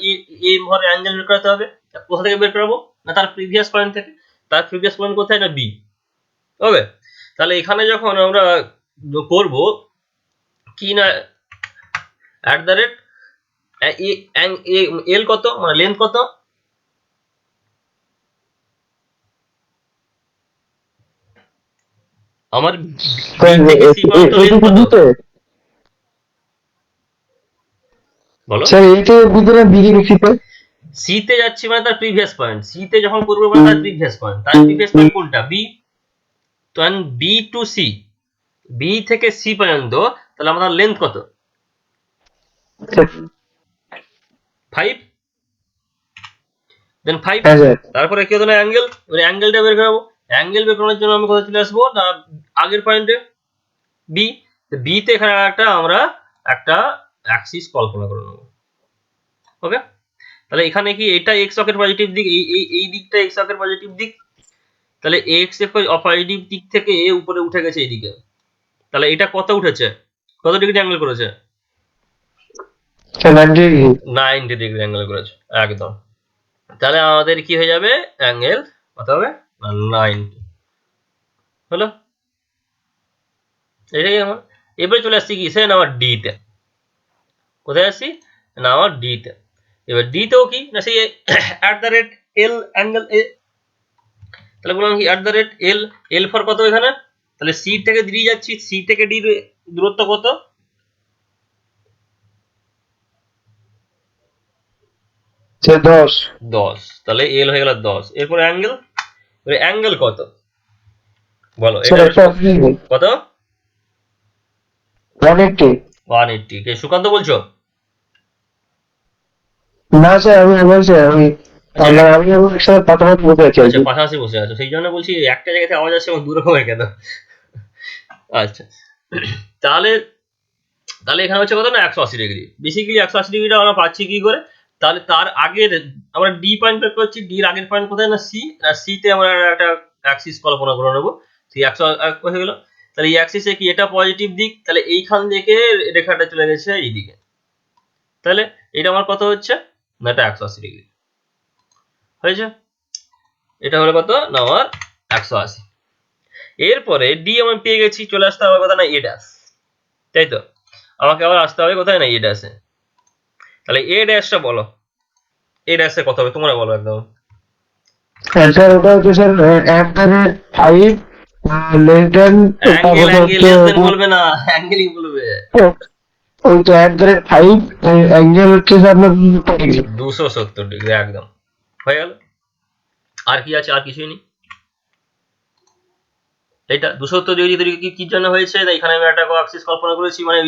Speaker 1: এ ভর অ্যাঙ্গেল বের করতে হবে। কোথা থেকে বের করবো না, তার প্রিভিয়াস পয়েন্ট থেকে। তার প্রিভিয়াস পয়েন্ট কোথায় না বি। ওকে, তাহলে এখানে যখন আমরা করব কি না, অ্যাট দ্য রেট এল কত, মানে লেন্থ কত, আমার বি থেকে সি পর্যন্ত লেন্থ
Speaker 2: এইটুকু
Speaker 1: কত
Speaker 2: বুঝতে
Speaker 1: বলো।
Speaker 2: স্যার, এইটুকু বুঝতে না বিড়ি রেখেছে।
Speaker 1: সি তে যাচ্ছি মানে তার প্রিভিয়াস পয়েন্ট, সি তে যখন করবো মানে তার প্রিভিয়াস পয়েন্ট, তার প্রিভিয়াস পয়েন্ট কোনটা বি। তো বি টু সি, বি থেকে সি পর্যন্ত, তাহলে আমাদের লেন্থ কত 5, দেন 5।
Speaker 2: হ্যাঁ স্যার।
Speaker 1: তারপরে কি হতো না অ্যাঙ্গেল, এবার অ্যাঙ্গেলটা বের করবো। অ্যাঙ্গেল বের করার জন্য আমি কোথায় চলে আসবো না, আগের পয়েন্টে বি। বি তে এখানে আমরা একটা অ্যাক্সিস কল্পনা করে নেবো। ওকে, তাহলে এখানে কি এটা এক্স অক্ষের পজিটিভ দিক, এই দিকটা এক্স অক্ষের পজিটিভ দিক, তাহলে এক্স এর পজিটিভ দিক থেকে এ উপরে উঠে গেছে এইদিকে। তাহলে এটা কত উঠেছে, কত ডিগ্রি অ্যাঙ্গেল করেছে, 90 ডিগ্রি অ্যাঙ্গেল করেছে একদম। তাহলে আমাদের কি হয়ে যাবে, অ্যাঙ্গেল কত হবে, 90 হলো। এটাই আমার। এবারে চলে আসছি কি সে না আমার ডি তে। কোথায় আসছি না আমার ডি তে। এবার ডি তেও কি না সেই at the rate L angle এ। তাহলে বললাম কি at the rate L, L for কত এখানে, তাহলে সি থেকে ডি যাচ্ছি, সি থেকে ডি দূরত্ব কত,
Speaker 2: 10।
Speaker 1: 10। তাহলে এল হয়ে গেল 10। এরপরে অ্যাঙ্গেল, অ্যাঙ্গেল কত বলো,
Speaker 2: স্যার
Speaker 1: এটা
Speaker 2: একটা
Speaker 1: কত,
Speaker 2: 180।
Speaker 1: 180। কে সুকান্ত বলছো?
Speaker 2: না স্যার, আমি বলছি আমি
Speaker 1: আচ্ছা
Speaker 2: আমরা আমি এবং স্যার পাশাপাশি বসে আছি আর
Speaker 1: আচ্ছা
Speaker 2: কি।
Speaker 1: পাশাপাশি বসে আছো, সেই জন্য বলছি একটা জায়গা থেকে আওয়াজ আসছে এবং দু রকমের কেন। আচ্ছা, তাহলে তাহলে এখানে হচ্ছে কত না 180 ডিগ্রি। বেসিক্যালি 180 ডিগ্রিটা আমরা পাচ্ছি কি করে, তাহলে তার আগের আমরা ডি পয়েন্ট বের করছি, ডির আগের পয়েন্ট কোথায় না সি, আর সি তে আমরা একটা অ্যাক্সিস কল্পনা করে নেবো। সেই 100 হয়ে গেল। তাহলে এই অ্যাক্সিসে কি এটা পজিটিভ দিক, তাহলে এইখান থেকে রেখাটা চলে গেছে এইদিকে। তাহলে এটা আমার কত হচ্ছে না, এটা 180 ডিগ্রি হয়েছে। এটা হলো কত না আমার 180। এরপরে ডি আমি পেয়ে গেছি, চলে আসতে হবে কোথায় না এ ড্যাশ, তাই তো। আমাকে আবার আসতে হবে কোথায় না এ ড্যাশে। তাহলে এ ড্যাশটা বলো, এ ড্যাশে কত হবে তোমরা বলো একদম।
Speaker 2: স্যার ওটা হচ্ছে sir at the rate 5 less than,
Speaker 1: angle
Speaker 2: তারপরে
Speaker 1: অ্যাঙ্গেল
Speaker 2: হচ্ছে
Speaker 1: লেস দেন বলবে না, অ্যাঙ্গেলই বলবে।
Speaker 2: ওই তো অ্যাট দ্য রেট 5 অ্যাঙ্গেল হচ্ছে স্যার আপনার
Speaker 1: 270 ডিগ্রি একদম হয়ে গেল। আর কি আছে, আর কিছুই নেই। এটা 270 ডিগ্রি তৈরি কি জন্য হয়েছে, তাই এখানে আমি একটা অ্যাক্সিস কল্পনা করেছি, মানে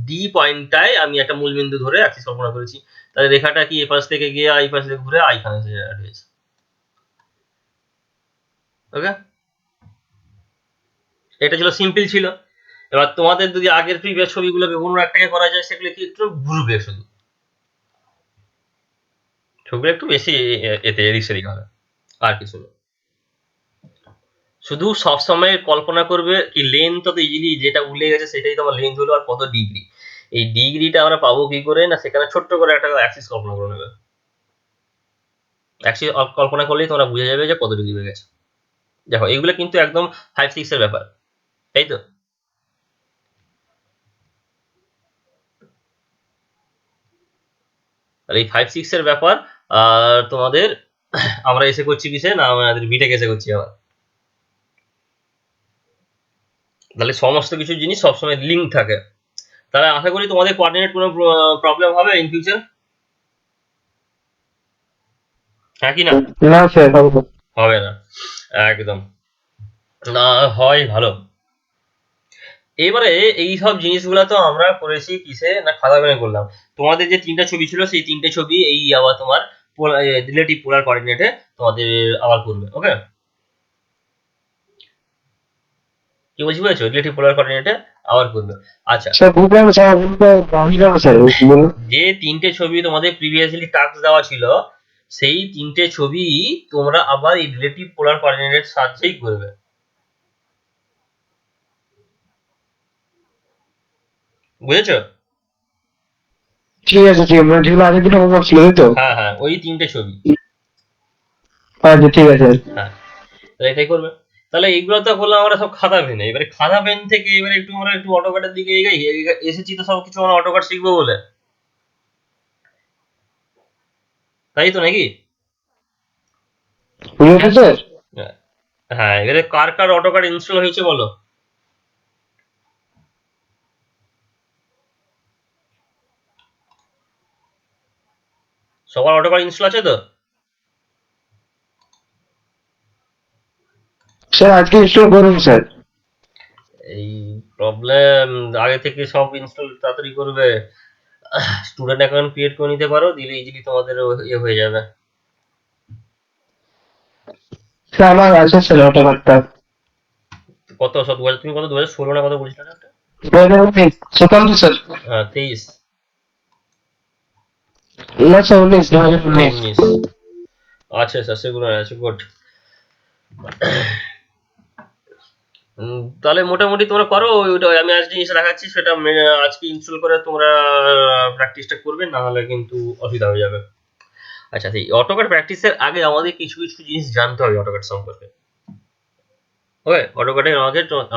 Speaker 1: ডি পয়েন্টটায় আমি একটা মূল বিন্দু ধরে অ্যাক্সিস কল্পনা করেছি। তাহলে রেখাটা কি এ পাশ থেকে গিয়ে আই পাশ থেকে ঘুরে আইখানে এসে অ্যাড হয়েছে। ওকে, এটা ছিল সিম্পল ছিল। এবার তোমাদের যদি আগের প্রিভিয়াস ছবিগুলোকে কোনো একটাকে করা যায়, সেগুলো কি একটু ঘুরবে, শুধু ছবিগুলো একটু বেশি এতে এদিক সেদিক হবে, আর কিছু না। শুধু সবসময় কল্পনা করবে কি লেন্থ তো ইজিলি যেটা উলে গেছে সেটাই তোমার লেন্থ হলো, আর কত ডিগ্রি। এই ডিগ্রিটা আমরা পাবো কি করে না, সেখানে ছোট্ট করে একটা অ্যাক্সিস কল্পনা করে নেবে। অ্যাক্সিস কল্পনা করলেই তোমরা বুঝে যাবে যে কত ডিগ্রি হয়ে গেছে। দেখো এগুলো কিন্তু একদম 5-6 এর ব্যাপার, তাই তো। আর এই 5-6 এর ব্যাপার, আর তোমাদের আমরা এসে করছি কিসে না, আমাদের বিটেক এসে করছি আবার। তাহলে সমস্ত কিছু জিনিস সবসময় লিঙ্ক থাকে। তাহলে আশা করি তোমাদের কোঅর্ডিনেট কোনো প্রবলেম হবে ইন ফিউচার, হ্যাঁ কি না?
Speaker 2: না স্যার,
Speaker 1: হবে না একদম। না হয় ভালো। এবারে এই সব জিনিসগুলো তো আমরা করেছি কিসে না, খাতা পেনে করলাম। তোমাদের যে 3টা ছবি ছিল সেই 3টে ছবি এই আবার তোমার রিলেটিভ পোলার কোঅর্ডিনেটে তোমাদের আবার করবে। ওকে, কি বলছি বুঝেছো? রিলেটিভ পোলার কোঅর্ডিনেটে আবার করবে। আচ্ছা,
Speaker 2: স্যার বুঝলাম স্যার, বুঝলাম স্যার, বলুন।
Speaker 1: যে 3টে ছবি তোমাদের প্রিভিয়াসলি টাস্ক দেওয়া ছিল সেই 3টে ছবি তোমরা আবার এই রিলেটিভ পোলার কোঅর্ডিনেটের সাহায্যেই করবে। বুঝেছো?
Speaker 2: ঠিক আছে, ঠিক আছে, মানে যেগুলো আগের দিন হোমওয়ার্ক ছিল তাই তো?
Speaker 1: হ্যাঁ হ্যাঁ, ওই 3টে ছবি।
Speaker 2: আচ্ছা ঠিক আছে।
Speaker 1: হ্যাঁ, তাহলে এটাই করবে। তাহলে এইগুলো তো করলাম আমরা সব খাতা পেনে। এবারে খাতা পেন থেকে এবারে একটু আমরা একটু অটোক্যাডের দিকে এগাই। এসেছি তো সব কিছু আমরা অটোক্যাড শিখবো বলে, তাই তো নাকি?
Speaker 2: বুঝেছো স্যার?
Speaker 1: হ্যাঁ, এবারে কার কার অটোক্যাড ইনস্টল হয়েছে বলো? সবার অটোক্যাড ইনস্টল আছে তো?
Speaker 2: স্যার আজকে ইনস্টল করুন স্যার।
Speaker 1: এই প্রবলেম, আগে থেকে সব ইনস্টল তাড়াতাড়ি করবে। স্টুডেন্ট অ্যাকাউন্ট ক্রিয়েট করে নিতে পারো, দিলে ইজিলি তোমাদের ইয়ে হয়ে যাবে।
Speaker 2: স্যার আমার আছে স্যার অটোকারটা।
Speaker 1: কত সব 2000, তুমি কত 2016 না কত বলছিলে না একটা?
Speaker 2: সুকান্ত স্যার।
Speaker 1: হ্যাঁ, 23
Speaker 2: না স্যার 19, 2019।
Speaker 1: 19 আছে স্যার, সেগুলো আছে, গুড। তাহলে মোটামুটি তোমরা করো ওইটা। আমি আজ জিনিস দেখাচ্ছি সেটা আজকে ইনস্টল করে তোমরা প্র্যাকটিসটা করবে, না হলে কিন্তু অসুবিধা হয়ে যাবে। আচ্ছা, এই অটোক্যাড প্র্যাকটিসের আগে আমাদের কিছু কিছু জিনিস জানতে হবে অটোক্যাড সম্পর্কে। ওকে, অটোক্যাডে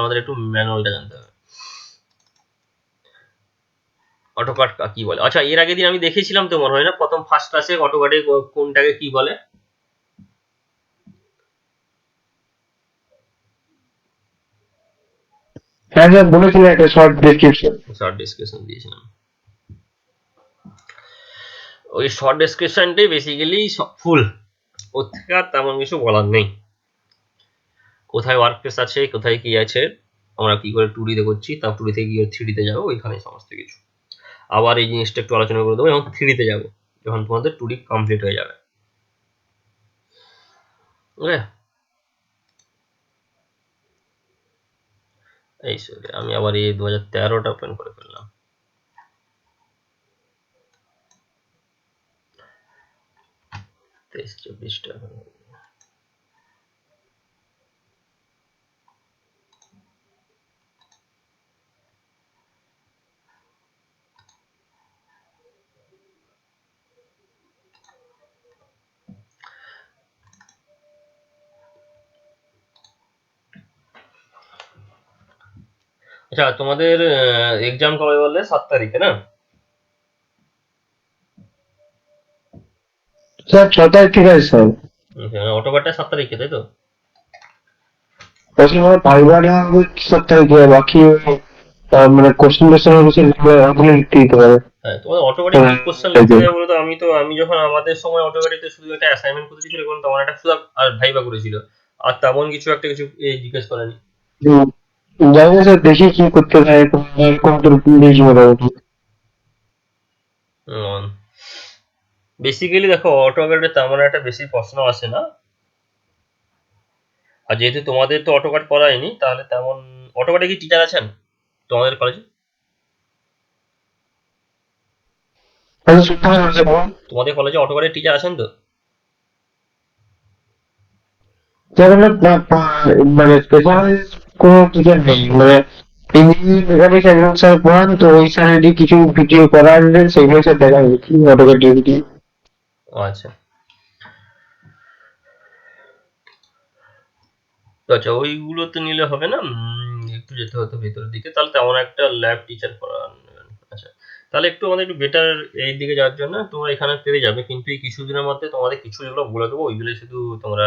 Speaker 1: আমাদের একটু ম্যানুয়ালটা জানতে হবে। অটোক্যাড কি বলে? আচ্ছা, এর আগের দিন আমি দেখেছিলাম তো মনে হয় না, প্রথম ফার্স্ট ক্লাসে অটোক্যাডে কোনটাকে কি বলে?
Speaker 2: হ্যাঁ স্যার বলেছিলেন একটা শর্ট ডেসক্রিপশন।
Speaker 1: শর্ট ডিসক্রিপশন দিয়েছিলাম। ওই শর্ট ডেসক্রিপশনটাই বেসিক্যালি ফুল, ওর থেকে আর তেমন কিছু বলার নেই। কোথায় ওয়ার্ক প্লেস আছে, কোথায় কি আছে, আমরা কি করে 2D তে করছি, তার 2D থেকে গিয়ে 3D তে যাবো, ওইখানে সমস্ত কিছু। আবার এই জিনিসটা একটু আলোচনা করে দেবো যখন 3D তে যাবো, যখন তোমাদের 2D কমপ্লিট হয়ে যাবে। ওকে, এই সরি, আমি আবার এই 2013টা ওপেন করে ফেললাম। তেইশ 24টা। আচ্ছা, তোমাদের এক্সাম কবে বললে? 7 তারিখে না?
Speaker 2: স্যার 6 তারিখ ঠিক আছে স্যার।
Speaker 1: অটোবারটা 7 তারিখে, তাই তো?
Speaker 2: আসলে আমার ভাইবা নেওয়া হবে 7 তারিখে, বাকি মানে কোশ্চেন টোশ্চেন হচ্ছে আপনি লিখতে দিতে পারে।
Speaker 1: হ্যাঁ, তোমাদের অটোবারে কি কোশ্চেন লিখতে হবে বলো তো? আমি যখন আমাদের সময় অটোবারিতে শুধু একটা অ্যাসাইনমেন্ট করতে দিয়েছিল, এবং তখন একটা শুধু আর ভাইবা করেছিল, আর তেমন কিছু একটা কিছু জিজ্ঞেস করেনি।
Speaker 2: জানি না স্যার, দেখি কি করতে হয়, কোনটা বেশি মোটামুটি।
Speaker 1: বেসিক্যালি দেখো, অটোক্যাডে তেমন একটা বেশি প্রশ্ন আসে না। আর যেহেতু তোমাদের তো অটোক্যাড করায়নি, তাহলে তেমন অটোক্যাডে কি টিচার আছেন তোমাদের কলেজে?
Speaker 2: আচ্ছা শুনতে হবে বলুন।
Speaker 1: তোমাদের কলেজে অটোক্যাডের টিচার আছেন তো?
Speaker 2: স্যার মানে স্পেশালাইজ কোনো টিচার নেই, মানে ইঞ্জিনিয়ারিং মেকানিক্স একজন স্যার পড়ান, তো ওই স্যারেরই কিছু ভিডিও করা আছে সেগুলো স্যার দেখা হয়েছে অটোকেট ভিডিও।
Speaker 1: আচ্ছা আচ্ছা, ওইগুলোতে নিলে হবে না। একটু যেতে হতো ভেতরের দিকে, তাহলে তেমন একটা ল্যাব টিচার করান। আচ্ছা, তাহলে একটু আমাদের একটু বেটার এই দিকে যাওয়ার জন্য তোমরা এখানে পেরে যাবে, কিন্তু এই কিছুদিনের মধ্যে তোমাদের কিছু যেগুলো বলে দেবো ওইগুলো শুধু তোমরা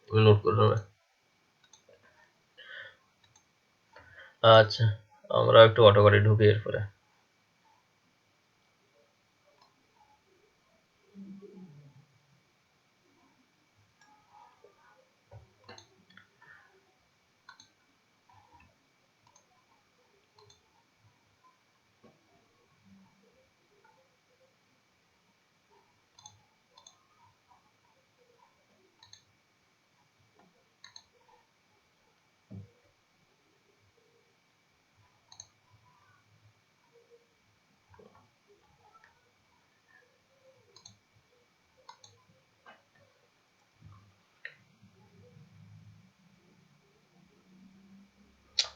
Speaker 1: নোট করে নেবে। আচ্ছা, আমরা একটু অটোকারে ঢুকি এরপরে।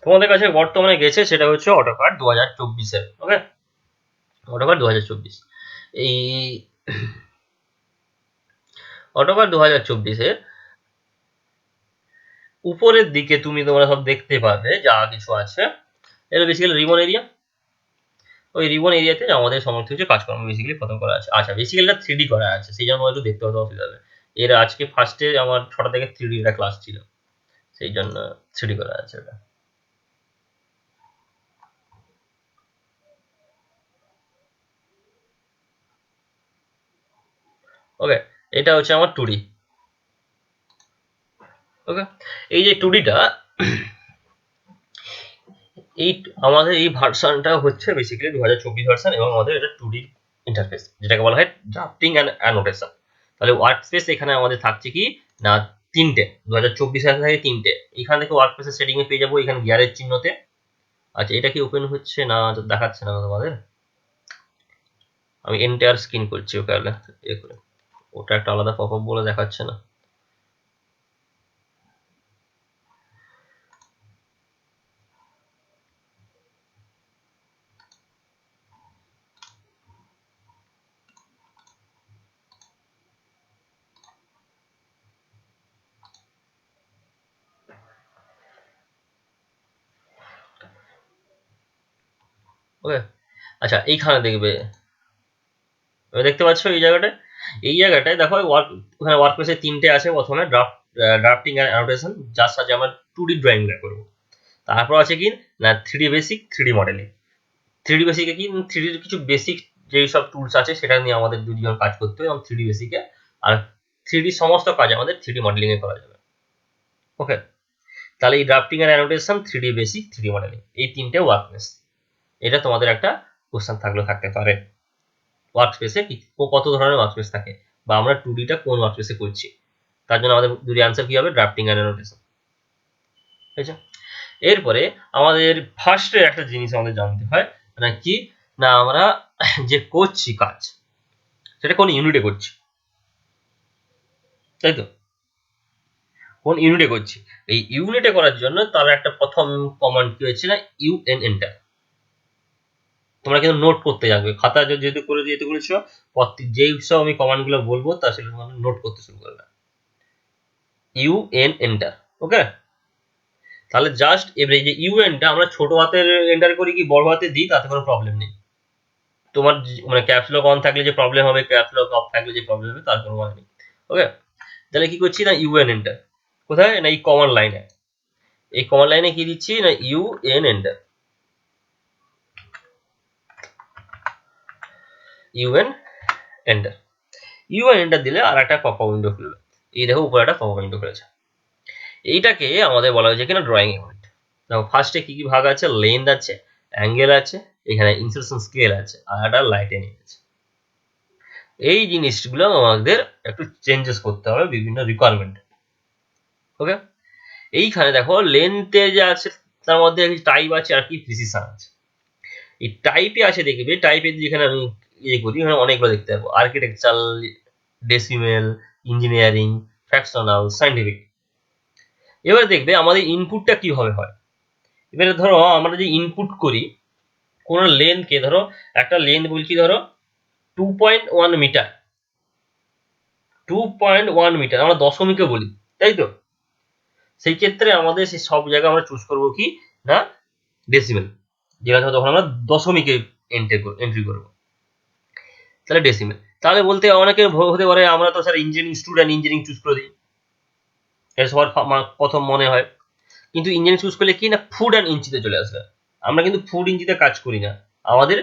Speaker 1: তোমাদের কাছে বর্তমানে গেছে সেটা হচ্ছে অটোকাড 2024-এর। ওকে, অটোকাড 2024। এই অটোকাড 2024-এর উপরের দিকে তোমরা সব দেখতে পাবে যা কিছু আছে, এটা বেসিক্যালি রিবন এরিয়া। ওই রিবন এরিয়াতে আমাদের সমস্ত কিছু কাজকর্ম বেসিক্যালি খতম করা আছে। আচ্ছা, বেসিক্যালি এটা 3D করা আছে, সেই জন্য একটু দেখতে হতে অসুবিধা হবে। এর আজকে ফার্স্টে আমার 6টা থেকে 3D একটা ক্লাস ছিল, সেই জন্য 3D করা আছে ওটা। ওকে, এটা হচ্ছে আমার 2D। ওকে, এই যে 2Dটা, এই আমাদের এই ভার্সনটা হচ্ছে বেসিক্যালি 2024 ভার্সন, এবং আমাদের এটা 2D ইন্টারফেস, যেটাকে বলা হয় ড্রাফটিং অ্যান্ড অ্যানোটেশন। তাহলে ওয়ার্ক স্পেস এখানে আমাদের থাকছে কি না 3টে, 2024 সালে থাকে 3টে। এখান থেকে ওয়ার্ক স্পেসের সেটিং এ পেয়ে যাবো এখানে গিয়ারের চিহ্নতে। আচ্ছা, এটা কি ওপেন হচ্ছে না, দেখাচ্ছে না তোমাদের। আমি এন্টায়ার স্ক্রিন করছি ওকে, এ করে ওটা একটা আলাদা পপ আপ বলে দেখাচ্ছে না। ওকে, আচ্ছা এইখানে দেখবে, দেখতে পাচ্ছ এই জায়গাটায় দেখো ওখানে ওয়ার্ক প্লেসে 3টে আছে। প্রথমে ড্রাফটিং অ্যান্ড অ্যানোটেশন, যার সাথে আমরা 2D ড্রয়িংটা করবো। তারপর আছে কি না 3D basic, 3D modelling. 3D বেসিকে কি 3Dর কিছু বেসিক যেই সব টুলস আছে সেটা নিয়ে আমাদের দুজন কাজ করতে হবে, এবং 3D বেসিকে। আর 3D সমস্ত কাজ আমাদের 3D মডেলিং এ করা যাবে। ওকে, তাহলে এই drafting and annotation, 3D basic, 3D modelling, এই 3টে ওয়ার্ক প্লেস। এটা তোমাদের একটা কোশ্চেন থাকতে পারে, ওয়ার্ক স্পেসে কত ধরনের ওয়ার্ক স্পেস থাকে, বা আমরা 2Dটা কোন ওয়ার্ক স্পেসে করছি। তার জন্য আমাদের দুটি আনসার কি হবে, ড্রাফটিং অ্যান্ড অ্যানোটেশন। ঠিক আছে, এরপরে আমাদের ফার্স্টে একটা জিনিস আমাদের জানতে হয়, মানে কি না আমরা যে করছি কাজ সেটা কোন ইউনিটে করছি, তাই তো? কোন ইউনিটে করছি, এই ইউনিটে করার জন্য তার একটা প্রথম কমান্ড কি হচ্ছে না ইউএন এন্টার। তোমরা কিন্তু নোট করতে যাবে, খাতা যেহেতু করেছো, যেই সব আমি কমান্ড গুলো বলবো তার সেটা তোমরা নোট করতে শুরু করবে। UN enter. ওকে, তাহলে জাস্ট এবারে এই যে ইউএনটা আমরা ছোট হাতের এন্টার করি কি বড় হাতে দিই, তাতে কোনো প্রবলেম নেই। তোমার মানে ক্যাপস লক অন থাকলে যে প্রবলেম হবে, ক্যাপস লক অফ থাকলে যে প্রবলেম হবে, তার কোনো মানে নেই। ওকে, তাহলে কি করছি না ইউএন এন্টার, কোথায় না এই কমান্ড লাইনে। এই কমান্ড লাইনে কি দিচ্ছি না UN enter, UN enter. UN enter দিলে আর একটা পপ আপ উইন্ডো খুলবে। এই দেখো উপরে একটা পপ আপ উইন্ডো খুলেছে। এইটাকে আমাদের বলা হয়েছে কিনা ড্রয়িং ইউনিট। দেখো ফার্স্টে কি কি ভাগ আছে, লেন্থ আছে, অ্যাঙ্গেল আছে, এখানে ইনসার্শন স্কেল আছে, আর একটা লাইটেনিং আছে। এই জিনিসগুলো আমাদের একটু চেঞ্জেস করতে হবে বিভিন্ন রিকোয়ারমেন্ট। ওকে, এইখানে দেখো লেন্থে যে আছে তার মধ্যে টাইপ আছে আর কি প্রিসিশন আছে। এই টাইপে আছে দেখবে, টাইপের যেখানে আমি ইয়ে করি এখানে অনেকগুলো দেখতে পাবো, architectural, decimal, engineering, fractional, scientific. এবার দেখবে আমাদের ইনপুটটা কিভাবে হয়। এবারে ধরো আমরা যে ইনপুট করি কোন লেন্থকে, ধরো একটা লেন্থ বলছি ধরো 2.1 মিটার, 2.1 মিটার আমরা দশমিকে বলি, তাই তো? সেই ক্ষেত্রে আমাদের সেই সব জায়গায় আমরা চুজ করবো কি না ডেসিমেল, যেখানে তখন আমরা দশমিকে এন্ট্রি করবো, তাহলে ডেসিমেল। তাহলে বলতে অনেকে হতে পারে আমরা তো sir engineering student, engineering choose করে দিই, এটা সবার প্রথম মনে হয়। কিন্তু ইঞ্জিনিয়ারিং চুজ করলে কি না ফুট অ্যান্ড ইঞ্চিতে চলে আসবে। আমরা কিন্তু ফুট ইঞ্চিতে কাজ করি না, আমাদের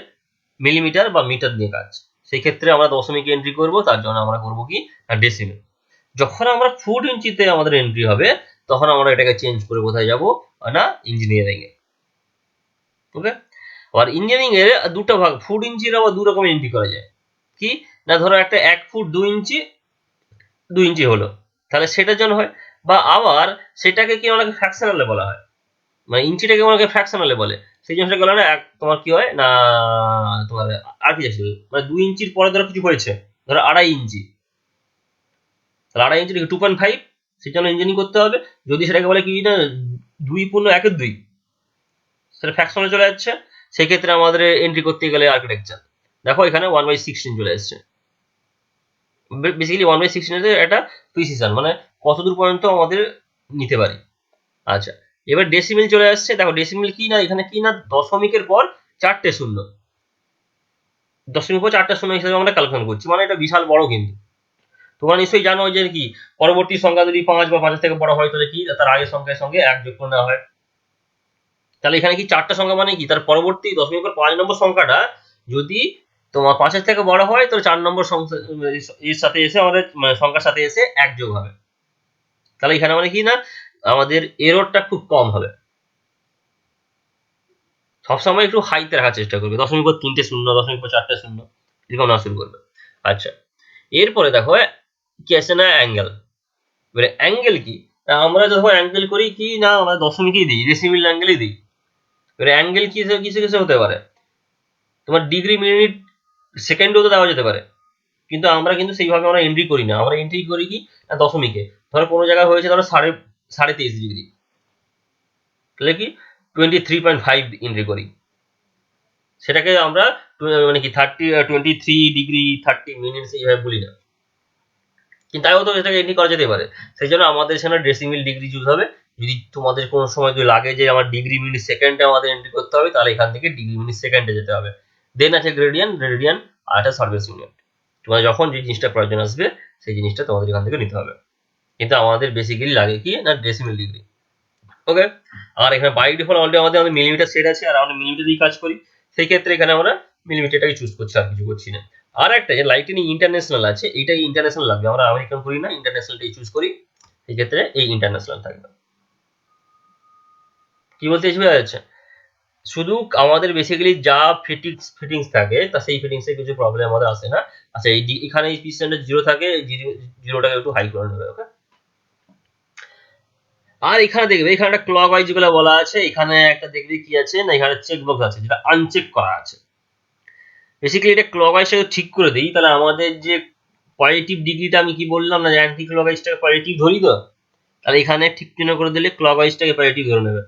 Speaker 1: মিলিমিটার বা মিটার দিয়ে কাজ। সেই ক্ষেত্রে আমরা দশমিক এন্ট্রি করব, তার জন্য আমরা করবো কি না ডেসিমেল। যখন আমরা ফুট ইঞ্চিতে আমাদের এন্ট্রি হবে তখন আমরা এটাকে চেঞ্জ করে কোথায় যাব না ইঞ্জিনিয়ারিং এ। ওকে, আর ইঞ্জিনিয়ারিং এর দুটো ভাগ, ফুট ইঞ্চির আবার দু রকম এন্ট্রি করা যায়। কি না ধরো একটা 1 ফুট 2 ইঞ্চি, 2 ইঞ্চি হলো, তাহলে সেটার জন্য হয়। বা আবার সেটাকে কি অনেকে ফ্র্যাকশনালে বলা হয়, মানে ইঞ্চিটাকে অনেকে ফ্র্যাকশনালে বলে, সেই জিনিসটা গেল না তোমার কি হয় না তোমার আর্কিটেকচার, মানে 2 ইঞ্চির পরে ধরো কিছু হয়েছে, ধরো 2.5 ইঞ্চি, তাহলে 2.5 ইঞ্চি 2.5, সেই জন্য ইঞ্জিনিয়ারিং করতে হবে। যদি সেটাকে বলে কি না 2 পূর্ণ 1-2, সেটা ফ্র্যাকশনে চলে যাচ্ছে। সেক্ষেত্রে আমাদের এন্ট্রি করতে গেলে আর্কিটেকচার, দেখো এখানে 1/16 চলে এসছে। বেসিক্যালি 1/16 এর একটা প্রিসিশন, মানে কতদূর পর্যন্ত আমাদের নিতে পারি। আচ্ছা, এবার ডেসিমেল চলে আসছে। দেখো ডেসিমেল কি না, এখানে কি না দশমিকের পর 4টে শূন্য, দশমিক পর 4টে শূন্য হিসেবে আমরা ক্যালকুলেট করছি, মানে এটা বিশাল বড়। কিন্তু তোমরা নিশ্চয়ই জানো যে কি পরবর্তী সংখ্যা যদি 5 বা 5 থেকে বড় হয় তাহলে কি তার আগের সংখ্যার সঙ্গে 1 যোগ করে নেওয়া হয়। তাহলে এখানে কি 4টা সংখ্যা মানে কি তার পরবর্তী দশমিক পর 5 নম্বর সংখ্যাটা যদি তোমার 5 থেকে বড় হয় তাহলে 4 নম্বর এর সাথে এসে আমাদের মানে সংখ্যার সাথে এসে 1 যোগ হবে। তাহলে এখানে মানে কি না আমাদের এররটা খুব কম হবে। সবসময় একটু হাইতে রাখার চেষ্টা করবে, দশমিক পর 3টে শূন্য, দশমিক পর 4টে শূন্য, এরকম না শুরু করবে। আচ্ছা, এরপরে দেখো কি আছে না অ্যাঙ্গেল। এবারে অ্যাঙ্গেল কি, আমরা যখন অ্যাঙ্গেল করি কি না আমরা দশমিকই দিই, ডেসিমেল অ্যাঙ্গেলই দিই। এবারে অ্যাঙ্গেল কি কিছু কিছু হতে পারে, তোমার ডিগ্রি মিনিট সেকেন্ডও তো দেওয়া যেতে পারে, কিন্তু আমরা কিন্তু সেইভাবে আমরা এন্ট্রি করি না। আমরা এন্ট্রি করি কি না দশমিকে। ধরো কোনো জায়গায় হয়েছে ধরো 23.5 ডিগ্রি, তাহলে কি 23.5 এন্ট্রি করি, সেটাকে আমরা মানে কি 23 ডিগ্রি 30 মিনিটস এইভাবে বলি না, কিন্তু তাইও তো এটাকে এন্ট্রি করা যেতে পারে। সেই জন্য আমাদের সেখানে ডেসিমেল ডিগ্রি ইউজ হবে। যদি তোমাদের কোনো সময় যদি লাগে যে আমার ডিগ্রি মিনিট সেকেন্ডে আমাদের এন্ট্রি করতে হবে, তাহলে এখান থেকে ডিগ্রি মিনিট সেকেন্ডে যেতে হবে। দেন আছে গ্রেডিয়ান, রেডিয়ান আর একটা সার্ভিস ইউনিট। তোমার যখন যে জিনিসটা প্রয়োজন আসবে সেই জিনিসটা তোমাদের এখান থেকে নিতে হবে, কিন্তু আমাদের বেসিক্যালি লাগে কি না ডেসিমেল ডিগ্রি। ওকে, আর এখানে বাই ডিফল্ট অলরেডি আমাদের মিলিমিটার সেট আছে, আর আমরা মিলিমিটার দিয়ে কাজ করি। সেই ক্ষেত্রে এখানে আমরা মিলিমিটারটাকে চুজ করছি, আর কিছু করছি না। আর একটা যে লাইটিনিং ইন্টারন্যাশনাল আছে, এইটাই ইন্টারন্যাশনাল লাগবে, আমরা আমেরিকান করি না, ইন্টারন্যাশনালটাই চুজ করি। সেই ক্ষেত্রে এই ইন্টারন্যাশনাল থাকবে। কি বলতে চাইছি বোঝা যাচ্ছে? শুধু আমাদের বেসিক্যালি যা ফিটিংস থাকে তা সেই ফিটিংসে কিছু প্রবলেম আমাদের আসে না। আচ্ছা, এখানে এই পিসটা 0 থাকে, জিরোটাকে একটু হাই করে নেবে। ওকে, আর এখানে দেখবে এখানে একটা ক্লক ওয়াইজ যেগুলো বলা আছে, এখানে একটা দেখবে কি আছে না এখানে চেক বক্স আছে যেটা আনচেক করা আছে। বেসিক্যালি এটা ক্লক ওয়াইজটাকে ঠিক করে দিই, তাহলে আমাদের যে পজিটিভ ডিগ্রিটা আমি কি বললাম না যে অ্যান্টি ক্লক ওয়াইজটাকে পজিটিভ ধরি তো, তাহলে এখানে ঠিক চিহ্ন করে দিলে ক্লক ওয়াইজটাকে পজিটিভ ধরে নেবে।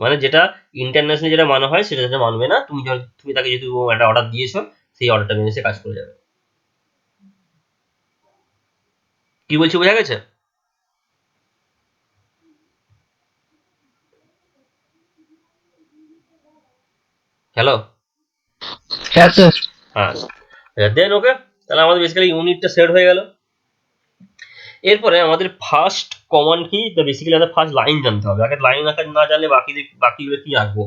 Speaker 1: মানে যেটা ইন্টারন্যাশনাল যেটা মানা হয় সেটা যেটা মানবে না। তুমি তাকে যেহেতু একটা অর্ডার দিয়েছো, সেই অর্ডারটা মেনে সে কাজ করে যাবে। কি বলছি বোঝা গেছে? হ্যালো,
Speaker 2: হ্যাঁ স্যার।
Speaker 1: হ্যাঁ, দেন ওকে, তাহলে আমাদের বেসিক্যালি ইউনিটটা সেট হয়ে গেল। এরপরে আমাদের ফার্স্ট কমান্ড কি, বেসিক্যালি আমাদের ফার্স্ট লাইন জানতে হবে। আগে লাইন আঁকা না জানলে বাকিগুলো কি আঁকবো।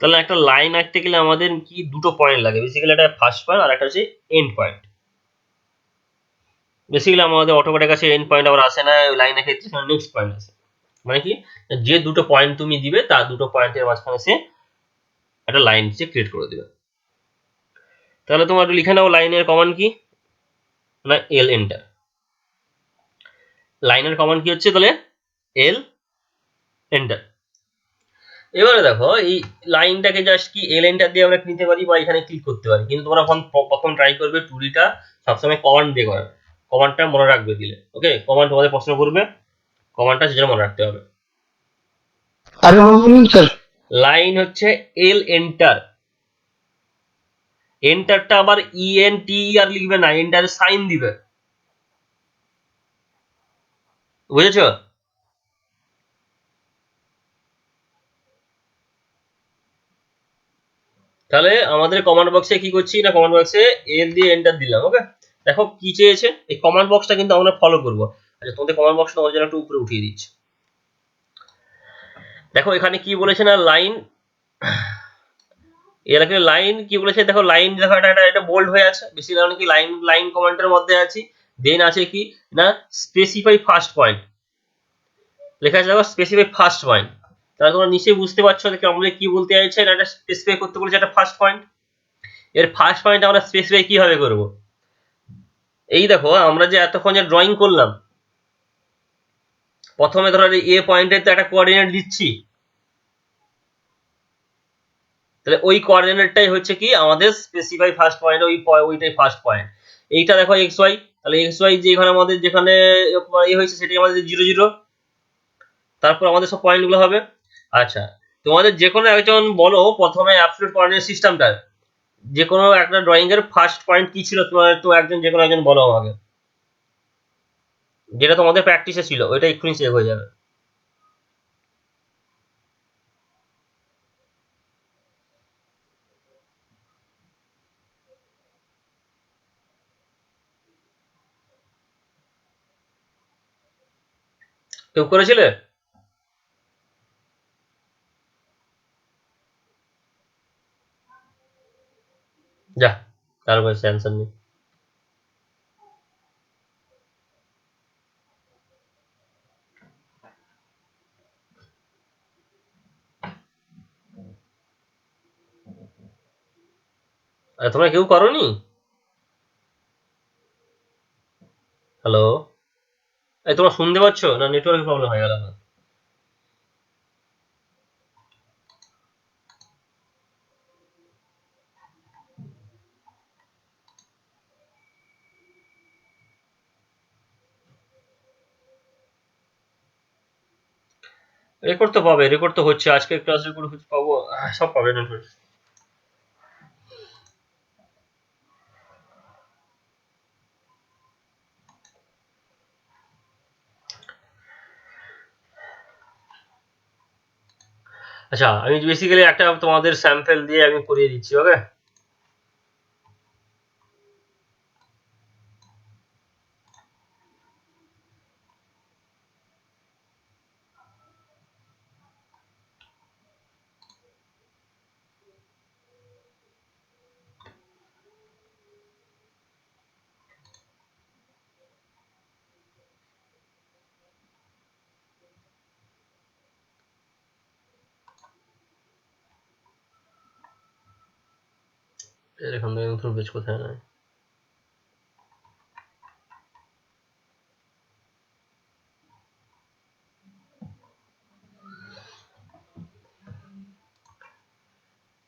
Speaker 1: তাহলে একটা লাইন আঁকতে গেলে আমাদের কি দুটো পয়েন্ট লাগে, বেসিক্যালি একটা ফার্স্ট পয়েন্ট আর একটা হচ্ছে এন্ড পয়েন্ট। বেসিক্যালি আমাদের অটোমেটিক কাছে এন্ড পয়েন্ট আবার আসে না লাইনের ক্ষেত্রে, সেখানে নেক্সট পয়েন্ট আসে। মানে কি যে দুটো পয়েন্ট তুমি দিবে তার দুটো পয়েন্টের মাঝখানে সে একটা লাইন ক্রিয়েট করে দিবে। তাহলে তোমার লিখে নাও লাইনের কমান্ড কি না এল এন্টার। লাইনের কমান্ড কি হচ্ছে তাহলে এল এন্টার। এবারে দেখো এই লাইনটাকে জাস্ট কি এল এন্টার দিয়ে আমরা নিতে পারি বা এখানে ক্লিক করতে পারি, কিন্তু তোমরা প্রথম ট্রাই করবে 2Dটা সবসময় কমান্ড দিয়ে করার। কমান্ডটা মনে রাখবে দিলে। ওকে, কমান্ড তোমাদের প্রশ্ন করবে, কমান্ডটা সেটা মনে রাখতে হবে।
Speaker 2: আরে বলুন স্যার।
Speaker 1: লাইন হচ্ছে এল এন্টার। এন্টারটা আবার ENTER লিখবে না, এন্টারে সাইন দিবে, বুঝেছো? তাহলে আমাদের কমান্ড বক্সে কি করছি না কমান্ড বক্সে এল দিয়ে এন্টার দিলাম। ওকে, দেখো কি চেয়েছে, এই কমান্ড বক্সটা কিন্তু আমরা ফলো করবো। আচ্ছা, তোমাদের কমান্ড বক্সটা তোমাদের জন্য একটু উপরে উঠিয়ে দিচ্ছি। দেখো এখানে কি বলেছে না লাইন, এলাকায় লাইন কি বলেছে দেখো, লাইন দেখো এটা বোল্ড হয়ে আছে, বেশি কারণে কি লাইন লাইন কমান্ডের মধ্যে আছি। দেন আছে কি না স্পেসিফাই ফার্স্ট পয়েন্ট লেখা আছে, দেখো স্পেসিফাই ফার্স্ট পয়েন্ট। তাহলে তোমরা নিশ্চয়ই বুঝতে পারছো দেখো আমাদের কি বলতে চাইছে, এটা স্পেসিফাই করতে বলেছে একটা ফার্স্ট পয়েন্ট। এর ফার্স্ট পয়েন্ট আমরা স্পেসিফাই কিভাবে করব, এই দেখো আমরা যে এতক্ষণ যে ড্রয়িং করলাম, প্রথমে ধরো এ পয়েন্টের তো একটা কোঅর্ডিনেট দিচ্ছি, তাহলে ওই কোঅর্ডিনেটটাই হচ্ছে কি আমাদের স্পেসিফাই ফার্স্ট পয়েন্ট, ওইটাই ফার্স্ট পয়েন্ট। এইটা দেখো এক্স ওয়াই, তাহলে এক্স ওয়াই যে এখানে আমাদের যেখানে হয়েছে সেটাই আমাদের 0 0, তারপর আমাদের সব পয়েন্টগুলো হবে। আচ্ছা, তোমাদের যে কোনো একজন বলো প্রথমে অ্যাবসলিউট কোঅর্ডিনেট সিস্টেমটা, যে কোনো একটা ড্রয়িং এর ফার্স্ট পয়েন্ট কি ছিল, তোমার তো একজন যে কোনো একজন বলো আমাকে, যেটা তোমাদের প্র্যাকটিসে ছিল ওইটা এক্ষুনি সেভ হয়ে যাবে। কেউ করেছিলে? যা, তার কাছে অ্যান্সার নেই। আর তোমরা কেউ করোনি? হ্যালো, এই তোমরা শুনতে পাচ্ছ না? নেটওয়ার্ক প্রবলেম হয়ে গেল না? রেকর্ড তো পাবে, রেকর্ড তো হচ্ছে, আজকে ক্লাস রেকর্ড হচ্ছে, পাবো, সব পাবে নেটওয়ার্ক। আচ্ছা, আমি বেসিক্যালি একটা তোমাদের স্যাম্পল দিয়ে আমি করিয়ে দিচ্ছি, ওকে? এরকম নতুন পেজ কোথায় নাই?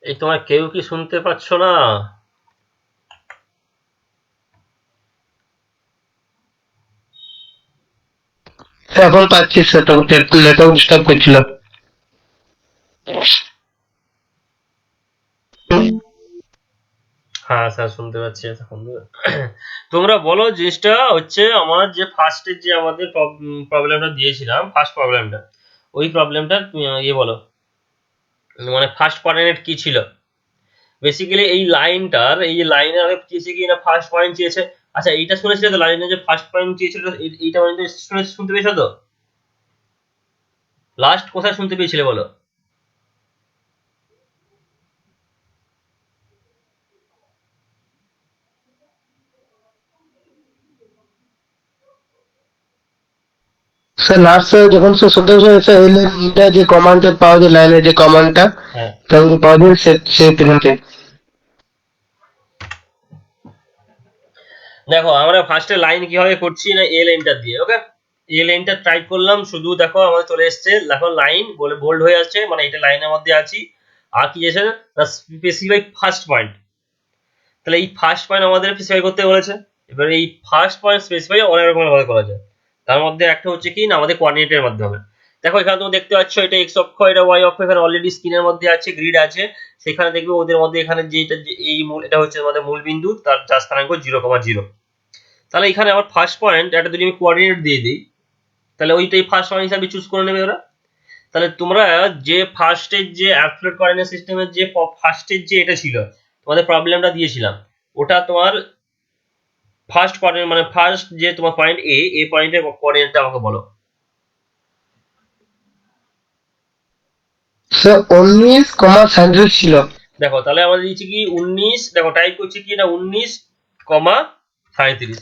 Speaker 1: এই তোমার কেউ কি শুনতে পাচ্ছ না?
Speaker 2: এখন পাচ্ছি, সেটা নেটওয়ার্ক ডিস্টার্ব করছিল।
Speaker 1: হ্যাঁ স্যার, শুনতে পাচ্ছি এখন। তোমরা বলো, জিনিসটা হচ্ছে আমার যে ফার্স্টের যে আমাদের প্রবলেমটা দিয়েছিলাম, ফার্স্ট প্রবলেমটা, ওই প্রবলেমটা ইয়ে বলো, মানে ফার্স্ট কোঅর্ডিনেট কি ছিল। বেসিক্যালি এই লাইনটার, এই যে লাইনে আমি চেয়েছি কি না ফার্স্ট পয়েন্ট চেয়েছে। আচ্ছা, এইটা শুনেছিলে তো, লাইনে যে ফার্স্ট পয়েন্ট চেয়েছিল, এইটা মানে শুনতে পেয়েছো তো? লাস্ট কোথায় শুনতে পেয়েছিলে বলো?
Speaker 2: স্যার লাস্ট যখন সে শুনতে পেয়েছে, স্যার এই লাইনটা যে কমান্ডটা পাওয়া যায়, লাইনের যে কমান্ডটা
Speaker 1: হ্যাঁ,
Speaker 2: তখন পাওয়া যায় সে প্রিন্টে।
Speaker 1: দেখো আমরা ফার্স্টে লাইন কিভাবে করছি না, এ লাইনটা দিয়ে, ওকে? এ লাইনটা টাইপ করলাম, শুধু দেখো আমাদের চলে এসছে, দেখো লাইন বলে বোল্ড হয়ে যাচ্ছে, মানে এটা লাইনের মধ্যে আছি। আর কি এসেছে না, স্পেসিফাই ফার্স্ট পয়েন্ট। তাহলে এই ফার্স্ট পয়েন্ট আমাদের স্পেসিফাই করতে বলেছে। এবার এই ফার্স্ট পয়েন্ট স্পেসিফাই অনেক রকমের ভাবে করা যায়। তার মধ্যে একটা হচ্ছে কি না, আমাদের কোঅর্ডিনেটের মাধ্যমে। দেখো এখানে তুমি দেখতে পাচ্ছ, এটা এক্স অক্ষ, এটা ওয়াই অক্ষ, এখানে অলরেডি স্ক্রিনের মধ্যে আছে, গ্রিড আছে। সেখানে দেখবে ওদের মধ্যে এখানে যেটা এই মূল, এটা হচ্ছে আমাদের মূল বিন্দু, তার যার স্থানাঙ্ক 0,0। তাহলে এখানে আমার ফার্স্ট পয়েন্ট একটা যদি আমি কোঅর্ডিনেট দিয়ে দিই, তাহলে ওইটাই ফার্স্ট পয়েন্ট হিসাবে চুজ করে নেবে ওরা। তাহলে তোমরা যে ফার্স্টের যে অ্যাবসলিউট কোঅর্ডিনেট সিস্টেমের যে ফার্স্টের যে এটা ছিল, তোমাদের প্রবলেমটা দিয়েছিলাম, ওটা তোমার ফার্স্ট কোঅর্ডিনেট, মানে ফার্স্ট যে তোমার পয়েন্ট এ পয়েন্টের কোঅর্ডিনেটটা আমাকে বলো।
Speaker 2: স্যার 19,37 ছিল।
Speaker 1: দেখো তাহলে আমাদের দিচ্ছে কি 19, দেখো টাইপ করছি কি না 19,37,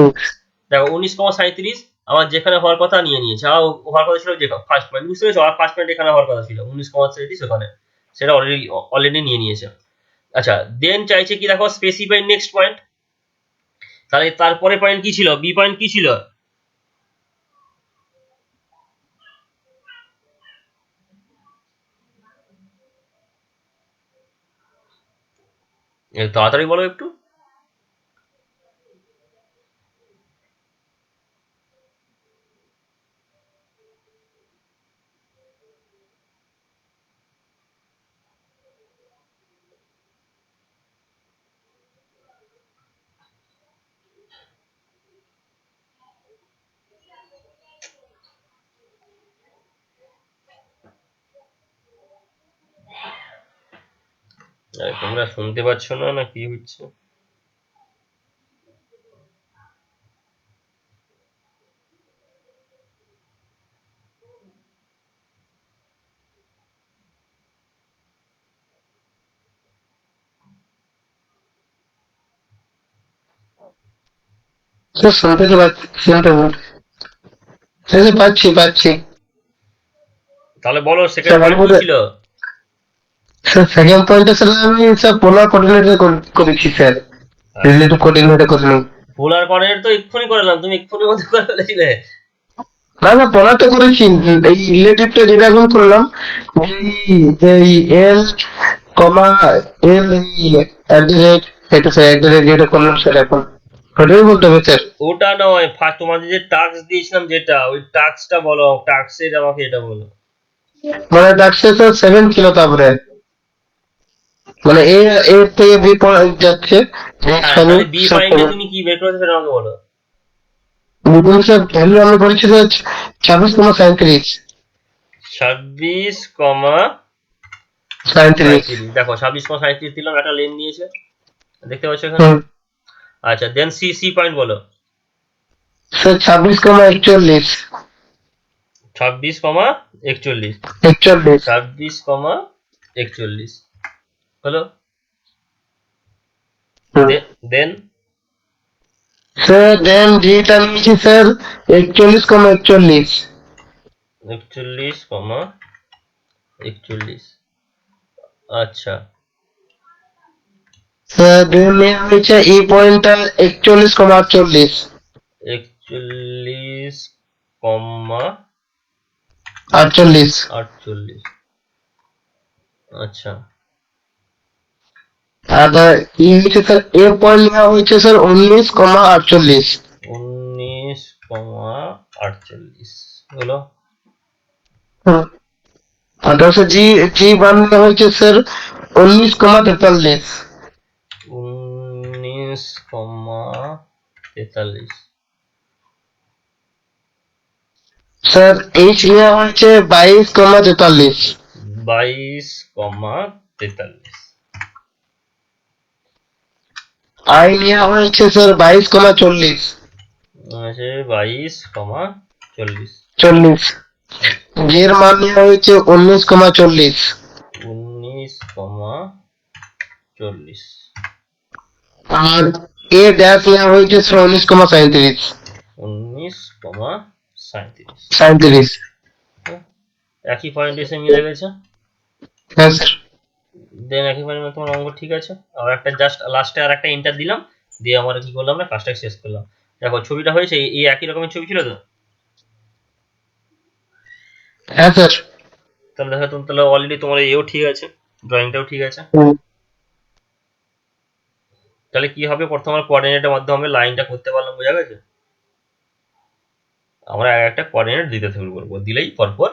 Speaker 1: ওকে? দেখো 19,37 আমার যেখানে হওয়ার কথা নিয়ে নিয়েছে, আর হওয়ার কথা ছিল যে ফার্স্ট পয়েন্ট, বুঝতে পেরেছো? আর ফার্স্ট পয়েন্ট এখানে হওয়ার কথা ছিল 19,37, ওখানে সেটা অলরেডি অলরেডি নিয়ে নিয়েছে। আচ্ছা, দেন চাইছে কি, দেখো স্পেসিফাই নেক্সট পয়েন্ট। তাহলে তারপরে পয়েন্ট কি ছিল, বি পয়েন্ট কি ছিল? তাড়াতাড়ি বলো একটু। তোমরা শুনতে পাচ্ছ না, না কি হচ্ছে?
Speaker 2: স্যার শুনতে তো পাচ্ছি।
Speaker 1: তাহলে বলো সেকেন্ড
Speaker 2: স্যার
Speaker 1: পয়েন্ট কি
Speaker 2: বলতে
Speaker 1: ছিল?
Speaker 2: স্যার সেকেন্ড পয়েন্টে স্যার আমি স্যার পোলার কোঅর্ডিনেটর করেছি স্যার,
Speaker 1: আচ্ছা,
Speaker 2: রিলেটিভ কোঅর্ডিনেটর করিনি।
Speaker 1: পোলার কোঅর্ডিনেট তো এক্ষুনি করলাম, তুমি এক্ষুনি মধ্যে করে ফেলেছিলে।
Speaker 2: না পোলার তো করেছি, এই রিলেটিভটা যেটা এখন করলাম, এই এল কমা এল অ্যাট দ্য রেট, এটা স্যার অ্যাট দ্য রেট যেটা করলাম স্যার এখন ওটাই বলতে হবে স্যার।
Speaker 1: ওটা নয়, ফার্স্ট তোমাদের যে টাস্ক দিয়েছিলাম যেটা, ওই টাস্কটা বলো, টাস্কের আমাকে এটা বলো।
Speaker 2: মানে ডাকছে স্যার 7 ছিল, তারপরে মানে এ এ থেকে বি যাচ্ছে,
Speaker 1: হ্যাঁ, তাহলে বি পয়েন্টে তুমি কি বের করেছো সেটা আমাকে বলো।
Speaker 2: স্যার ভ্যালু আমি করেছি স্যার 26,37।
Speaker 1: 26,37। দেখো 26,37 দিলাম, একটা লেন নিয়েছে, দেখতে পাচ্ছ এখানে।
Speaker 2: হুম
Speaker 1: আচ্ছা, দেন সি সি পয়েন্ট বলো।
Speaker 2: স্যার 26,41।
Speaker 1: 26,41।
Speaker 2: 41।
Speaker 1: 26,41 হলো।
Speaker 2: হুম
Speaker 1: দেন
Speaker 2: স্যার দেন যেটা নিয়েছি স্যার 41,41।
Speaker 1: 41,41। আচ্ছা,
Speaker 2: স্যার দেন নেওয়া হয়েছে এই পয়েন্টটা 41,48।
Speaker 1: 41,48।
Speaker 2: 48।
Speaker 1: আচ্ছা,
Speaker 2: আর ই হয়েছে স্যার এ পয়েন্ট নেওয়া হয়েছে স্যার 19,48।
Speaker 1: 19,48 হলো।
Speaker 2: হুম আর স্যার জি জি মান নেওয়া হয়েছে স্যার 19,43।
Speaker 1: 19,43।
Speaker 2: স্যার এইচ নেওয়া হয়েছে 22,43।
Speaker 1: 22,43।
Speaker 2: আই নেওয়া হয়েছে স্যার 22,40।
Speaker 1: আছে 22,40।
Speaker 2: 40।
Speaker 1: আচ্ছা,
Speaker 2: জের মান নেওয়া হয়েছে 19,40।
Speaker 1: 19,40।
Speaker 2: আর এ ড্যাশ নেওয়া হয়েছে স্যার 19,37।
Speaker 1: 19,37।
Speaker 2: 37।
Speaker 1: একই পয়েন্ট এসে মিলে গেছে।
Speaker 2: হ্যাঁ স্যার।
Speaker 1: দেন একই পয়েন্ট তোমার অঙ্ক ঠিক আছে। আর একটা জাস্ট লাস্টে আর একটা ইন্টার দিলাম, দিয়ে আমরা কি করলাম না, কাজটা শেষ করলাম। দেখো ছবিটা হয়েছে, এই একই রকমের ছবি ছিল তো।
Speaker 2: হ্যাঁ স্যার।
Speaker 1: তাহলে দেখো তুমি, তাহলে অলরেডি তোমার এও ঠিক আছে, ড্রয়িংটাও ঠিক আছে।
Speaker 2: হুম,
Speaker 1: তাহলে কি হবে, প্রথমে আমরা কোঅর্ডিনেটের মাধ্যমে লাইনটা করতে পারলাম, বোঝা গেছে। আমরা একটা কোঅর্ডিনেট দিতে শুরু করবো, দিলেই পরপর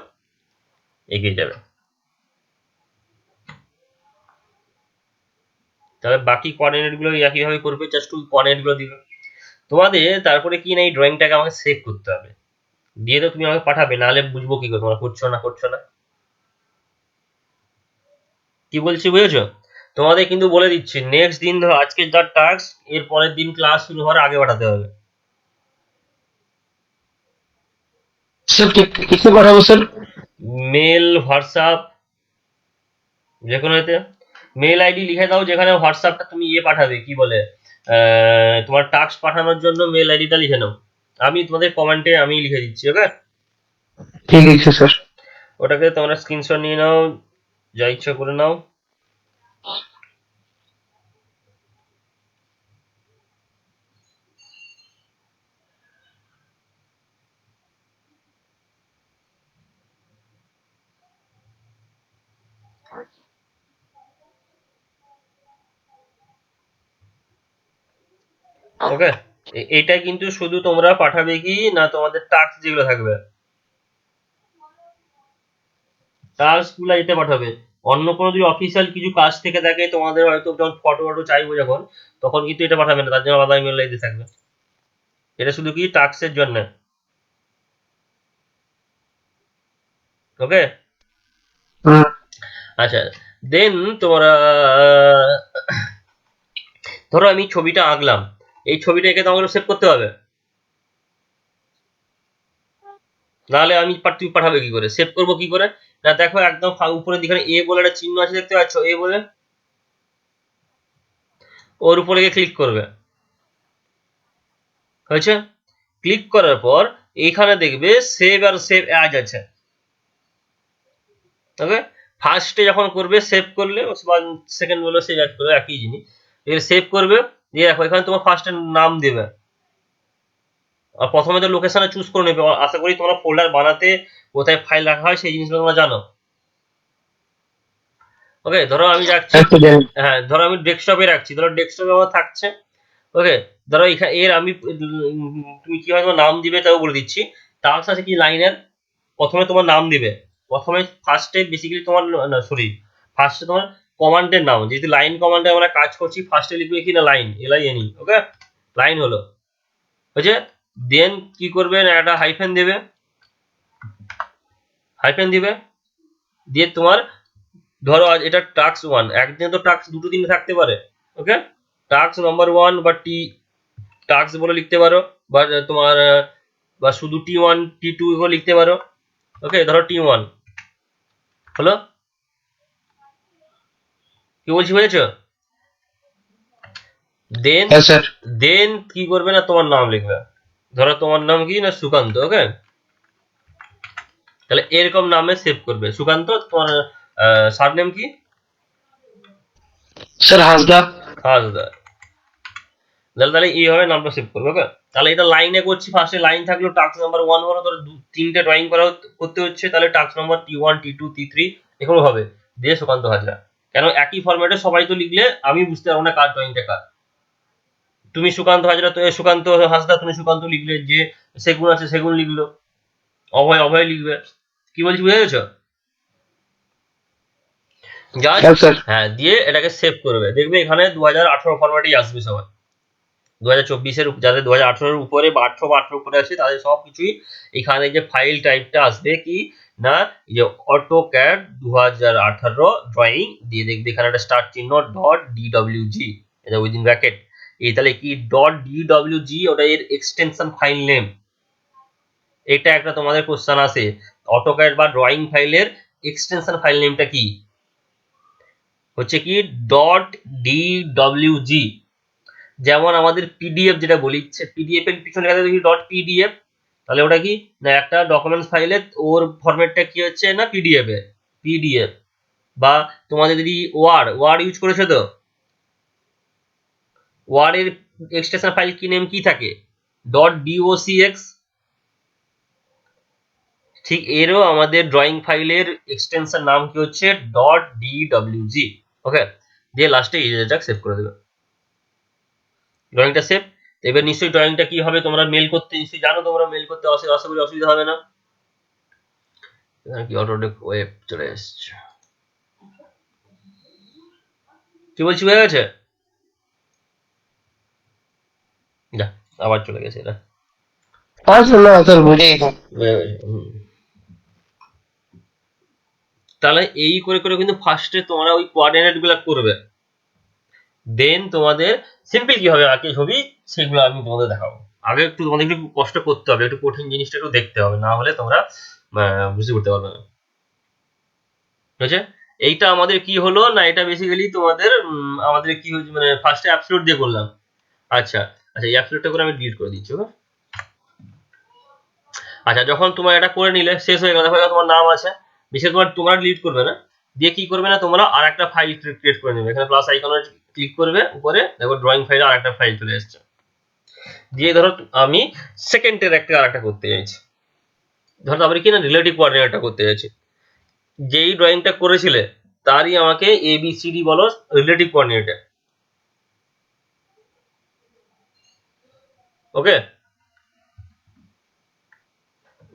Speaker 1: এগিয়ে যাবে। তাহলে বাকি কোঅর্ডিনেট গুলো একইভাবে করবে, জাস্ট ওই কোঅর্ডিনেট গুলো দিবে তোমাদের। তারপরে কি না, এই ড্রয়িংটাকে আমাকে সেভ করতে হবে, দিয়ে তো তুমি আমাকে পাঠাবে, নাহলে বুঝবো কি করে তোমরা করছো না। কি বলছি বুঝেছো? তোমাদের কিন্তু বলে দিচ্ছি, নেক্সট দিন ধরো আজকে যা টাস্ক, এর পরের দিন ক্লাস শুরু হওয়ার আগে পাঠাতে হবে।
Speaker 2: স্যার কিসে পাঠাবো স্যার?
Speaker 1: মেল, হোয়াটসঅ্যাপ, যে কোনো এতে মেল আইডি লিখে দাও, যেখানে হোয়াটসঅ্যাপটা তুমি পাঠাবে, কি বলে, তোমার টাস্ক পাঠানোর জন্য মেল আইডিটা লিখে নাও। আমি তোমাদের কমেন্টে আমি লিখে দিচ্ছি, ওকে।
Speaker 2: ঠিক আছে স্যার।
Speaker 1: ওটাকে তোমরা স্ক্রিনশট নিয়ে নাও, যা ইচ্ছা করে নাও। ওকে, এটা কিন্তু শুধু তোমরা পাঠাবে কি না, তোমাদের টাস্ক যেগুলো থাকবে টাস্ক গুলো এতে পাঠাবে। অন্য কোনো যদি অফিসিয়াল কিছু কাজ থেকে থাকে তোমাদের, হয়তো যখন ফটো ফটো চাইবো যখন, তখন কিন্তু এটা পাঠাবে না, তার জন্য আলাদা ইমেল আইডি থাকবে। এটা শুধু কি টাস্কের জন্য, ওকে।
Speaker 2: হুম
Speaker 1: আচ্ছা, দেন তোমরা ধরো আমি ছবিটা আঁকলাম, এই ছবিটা এঁকে তোমাকে সেভ করতে হবে, নাহলে আমি তুমি পাঠাবে কি করে, সেভ করবো কি করে? না দেখো একদম উপরে দিকে এ বলে একটা চিহ্ন আছে, দেখতে পাচ্ছ এ বলে, ওর উপরে গিয়ে ক্লিক করবে, হয়েছে? ক্লিক করার পর এইখানে দেখবে সেভ আর সেভ অ্যাজ আছে, ওকে? ফার্স্টে যখন করবে সেভ করলে, সেকেন্ড বলে সেভ অ্যাড করবে, একই জিনিস। সেভ করবে, দিয়ে দেখো এখানে তোমার ফার্স্টের নাম দেবে, আর প্রথমে তো লোকেশনে চুজ করে নেবে। আশা করি তোমরা ফোল্ডার বানাতে কোথায় ফাইল রাখা হয় সেই জিনিসগুলো তোমরা জানো। ওকে, ধরো আমি রাখছি,
Speaker 2: একটু জানি।
Speaker 1: হ্যাঁ ধরো আমি ডেস্কটপে রাখছি, ধরো ডেস্কটপে আমার থাকছে। ওকে, ধরো এখানে এর আমি তুমি কিভাবে তোমার নাম দিবে তাও বলে দিচ্ছি। টাস্ক আছে কি লাইনের, প্রথমে তোমার নাম দিবে, প্রথমে ফার্স্টে বেসিক্যালি তোমার, না সরি, ফার্স্টে তোমার কমান্ডের নাম, যেহেতু লাইন কমান্ডে আমরা কাজ করছি, ফার্স্টে লিখবে কি না লাইন, LINE, ওকে? লাইন হলো, বুঝছে? দেন কি করবে না একটা হাইফেন দেবে, হাইফেন দিবে, দিয়ে তোমার ধরো আজ এটা টাস্ক 1, একদিনে তো টাস্ক দুটো দিনে থাকতে পারে, ওকে? টাস্ক নাম্বার 1 বা টাস্ক বলে লিখতে পারো, বা তোমার বা শুধু T1 T2 এগুলো লিখতে পারো, ওকে? ধরো T1 হলো, কি বলছি বুঝেছো? দেন
Speaker 2: হ্যাঁ স্যার।
Speaker 1: দেন কি করবে না তোমার নাম লিখবে, ধরো তোমার নাম কি না সুকান্ত, ওকে? তাহলে এরকম নামে সেভ করবে সুকান্ত, তোমার সারনেম কি?
Speaker 2: স্যার হাসদা।
Speaker 1: হাসদা। তাহলে এইভাবে নামটা সেভ করবে, ওকে? তাহলে এটা লাইনে করছি, ফার্স্টে লাইন থাকলো, টাস্ক নাম্বার 1 হলো, ধরো তিনটে ড্রয়িং করতে হচ্ছে, তাহলে task number T1 T2 T3 এগুলো হবে, দিয়ে সুকান্ত হাজরা। কেন একই ফরম্যাটে সবাই তো লিখলে আমি বুঝতে পারবো না কার ড্রয়িংটা কার। তুমি সুকান্ত হাজরা, তো সুকান্ত হাসদা, তুমি সুকান্ত লিখলে, যে সেগুন আছে সেগুন লিখলো, অভয় অভয় লিখবে। কি বলছি বুঝে গেছো? জাস্ট,
Speaker 2: হ্যাঁ স্যার।
Speaker 1: হ্যাঁ, দিয়ে এটাকে সেভ করবে, দেখবে এখানে 2018 ফরম্যাটেই আসবে সবাই। 2024-এর যাদের 2018-এর উপরে বা 18 বা 18 উপরে আছে তাদের সব কিছুই এখানে যে ফাইল টাইপটা আসবে কি না, এই যে অটোক্যাড 2018 ড্রয়িং, দিয়ে দেখবে এখানে একটা স্টার চিহ্ন .dwg, এটা উইদিন ব্র্যাকেট। এই তাহলে কি .dwg, ওটা এর এক্সটেনশন ফাইল নেম। এটা একটা তোমাদের কোশ্চেন আছে, অটোক্যাড বা ড্রয়িং ফাইলের এক্সটেনশন ফাইল নেমটা কি, হচ্ছে কি .dwg। যেমন আমাদের পিডিএফ যেটা বলি, পিডিএফ এর পিছনে লেখা দেখি .pdf, তাহলে ওটা কি না একটা ডকুমেন্টস ফাইলে, ওর ফরম্যাটটা কি হচ্ছে না পিডিএফ। বা তোমাদের যদি ওয়ার্ড ইউজ করেছো, তো ওয়ার্ড এর এক্সটেনশন ফাইল কি নেম কি থাকে, .docx। ঠিক এরও আমাদের ড্রয়িং ফাইলের এক্সটেনশন নাম কি হচ্ছে .dwg, ওকে? দিয়ে লাস্টে ইরেজারটা সেভ করে দেবে, ড্রয়িংটা সেভ। এবার নিশ্চয়ই ড্রয়িংটা কি হবে, তোমরা মেল করতে নিশ্চয়ই জানো, তোমরা মেল করতে আশা করি অসুবিধা হবে না। এখানে কি অটোডেস্ক ওয়েব চলে এসছে, কি বলছি হয়ে গেছে? যা, আবার চলে গেছে এটা।
Speaker 2: আচ্ছা না স্যার বুঝে গেছি।
Speaker 1: হুম। তাহলে এই করে করে কিন্তু ফার্স্টে তোমরা ওই কোঅর্ডিনেট গুলা করবে, দেন তোমাদের সিম্পল কি হবে আঁকে ছবি, সেগুলো আমি তোমাদের দেখাবো। আগে একটু তোমাদের একটু কষ্ট করতে হবে, একটু কঠিন জিনিসটা একটু দেখতে হবে, না হলে তোমরা বুঝতে করতে পারবে না, ঠিক আছে? এইটা আমাদের কি হলো না, এটা বেসিক্যালি তোমাদের আমাদের কি হচ্ছে, মানে ফার্স্টে অ্যাবসলিউট দিয়ে করলাম। আচ্ছা, আচ্ছা, এই অ্যাবসলিউটটা করে আমি ডিলিট করে দিচ্ছি, ওকে? আচ্ছা, যখন তোমার এটা করে নিলে শেষ হয়ে গেল, দেখো এখানে তোমার নাম আছে, বিশেষ তোমার তোমরা ডিলিট করবে না, দিয়ে কি করবে না তোমরা আর একটা ফাইল ক্রিয়েট করে নেবে, এখানে প্লাস আইকনে ক্লিক করবে উপরে, দেখো ড্রয়িং ফাইলে আর একটা ফাইল চলে এসছে। দিয়ে ধরো আমি সেকেন্ডের আর একটা করতে চাইছি, ধরো তারপরে কি না রিলেটিভ কোঅর্ডিনেটটা করতে চাইছি, যেই ড্রয়িংটা করেছিলে তারই আমাকে ABCD বলো রিলেটিভ কোঅর্ডিনেটে, ওকে?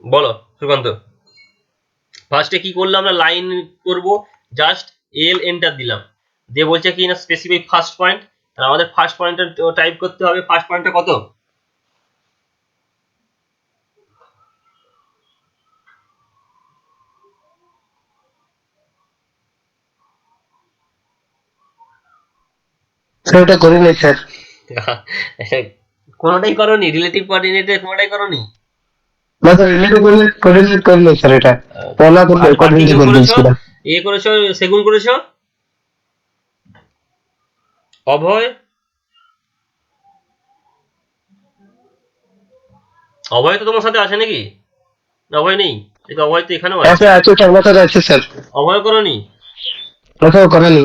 Speaker 1: বলো সুকান্ত। ফার্স্টে কি করলাম না, লাইন করব, জাস্ট এন্টার দিলাম, দিয়ে বলছে কি না স্পেসিফিক ফার্স্ট পয়েন্ট, তাহলে আমাদের ফার্স্ট পয়েন্টটা টাইপ করতে হবে, ফার্স্ট পয়েন্টটা কত,
Speaker 2: স্যার ওটা করি নাই স্যার।
Speaker 1: কোনোটাই করনি, রিলেটিভ কোঅর্ডিনেটে কোনোটাই করনি।
Speaker 2: না স্যার রিলেটিভ কোঅর্ডিনেট করি নাই স্যার এটা। পোলার কোঅর্ডিনেট
Speaker 1: পার্টিকেল
Speaker 2: করে
Speaker 1: করেছো,
Speaker 2: দিয়েছিলাম।
Speaker 1: করেছো, সেগুন করেছো, অভয়, অভয় তো তোমার সাথে আছে নাকি? অভয় নেই? দেখো অভয় তো এখানেও আছে।
Speaker 2: আছে আছে স্যার, আমার সাথে আছে স্যার।
Speaker 1: অভয় করনি?
Speaker 2: কোথাও করেনি।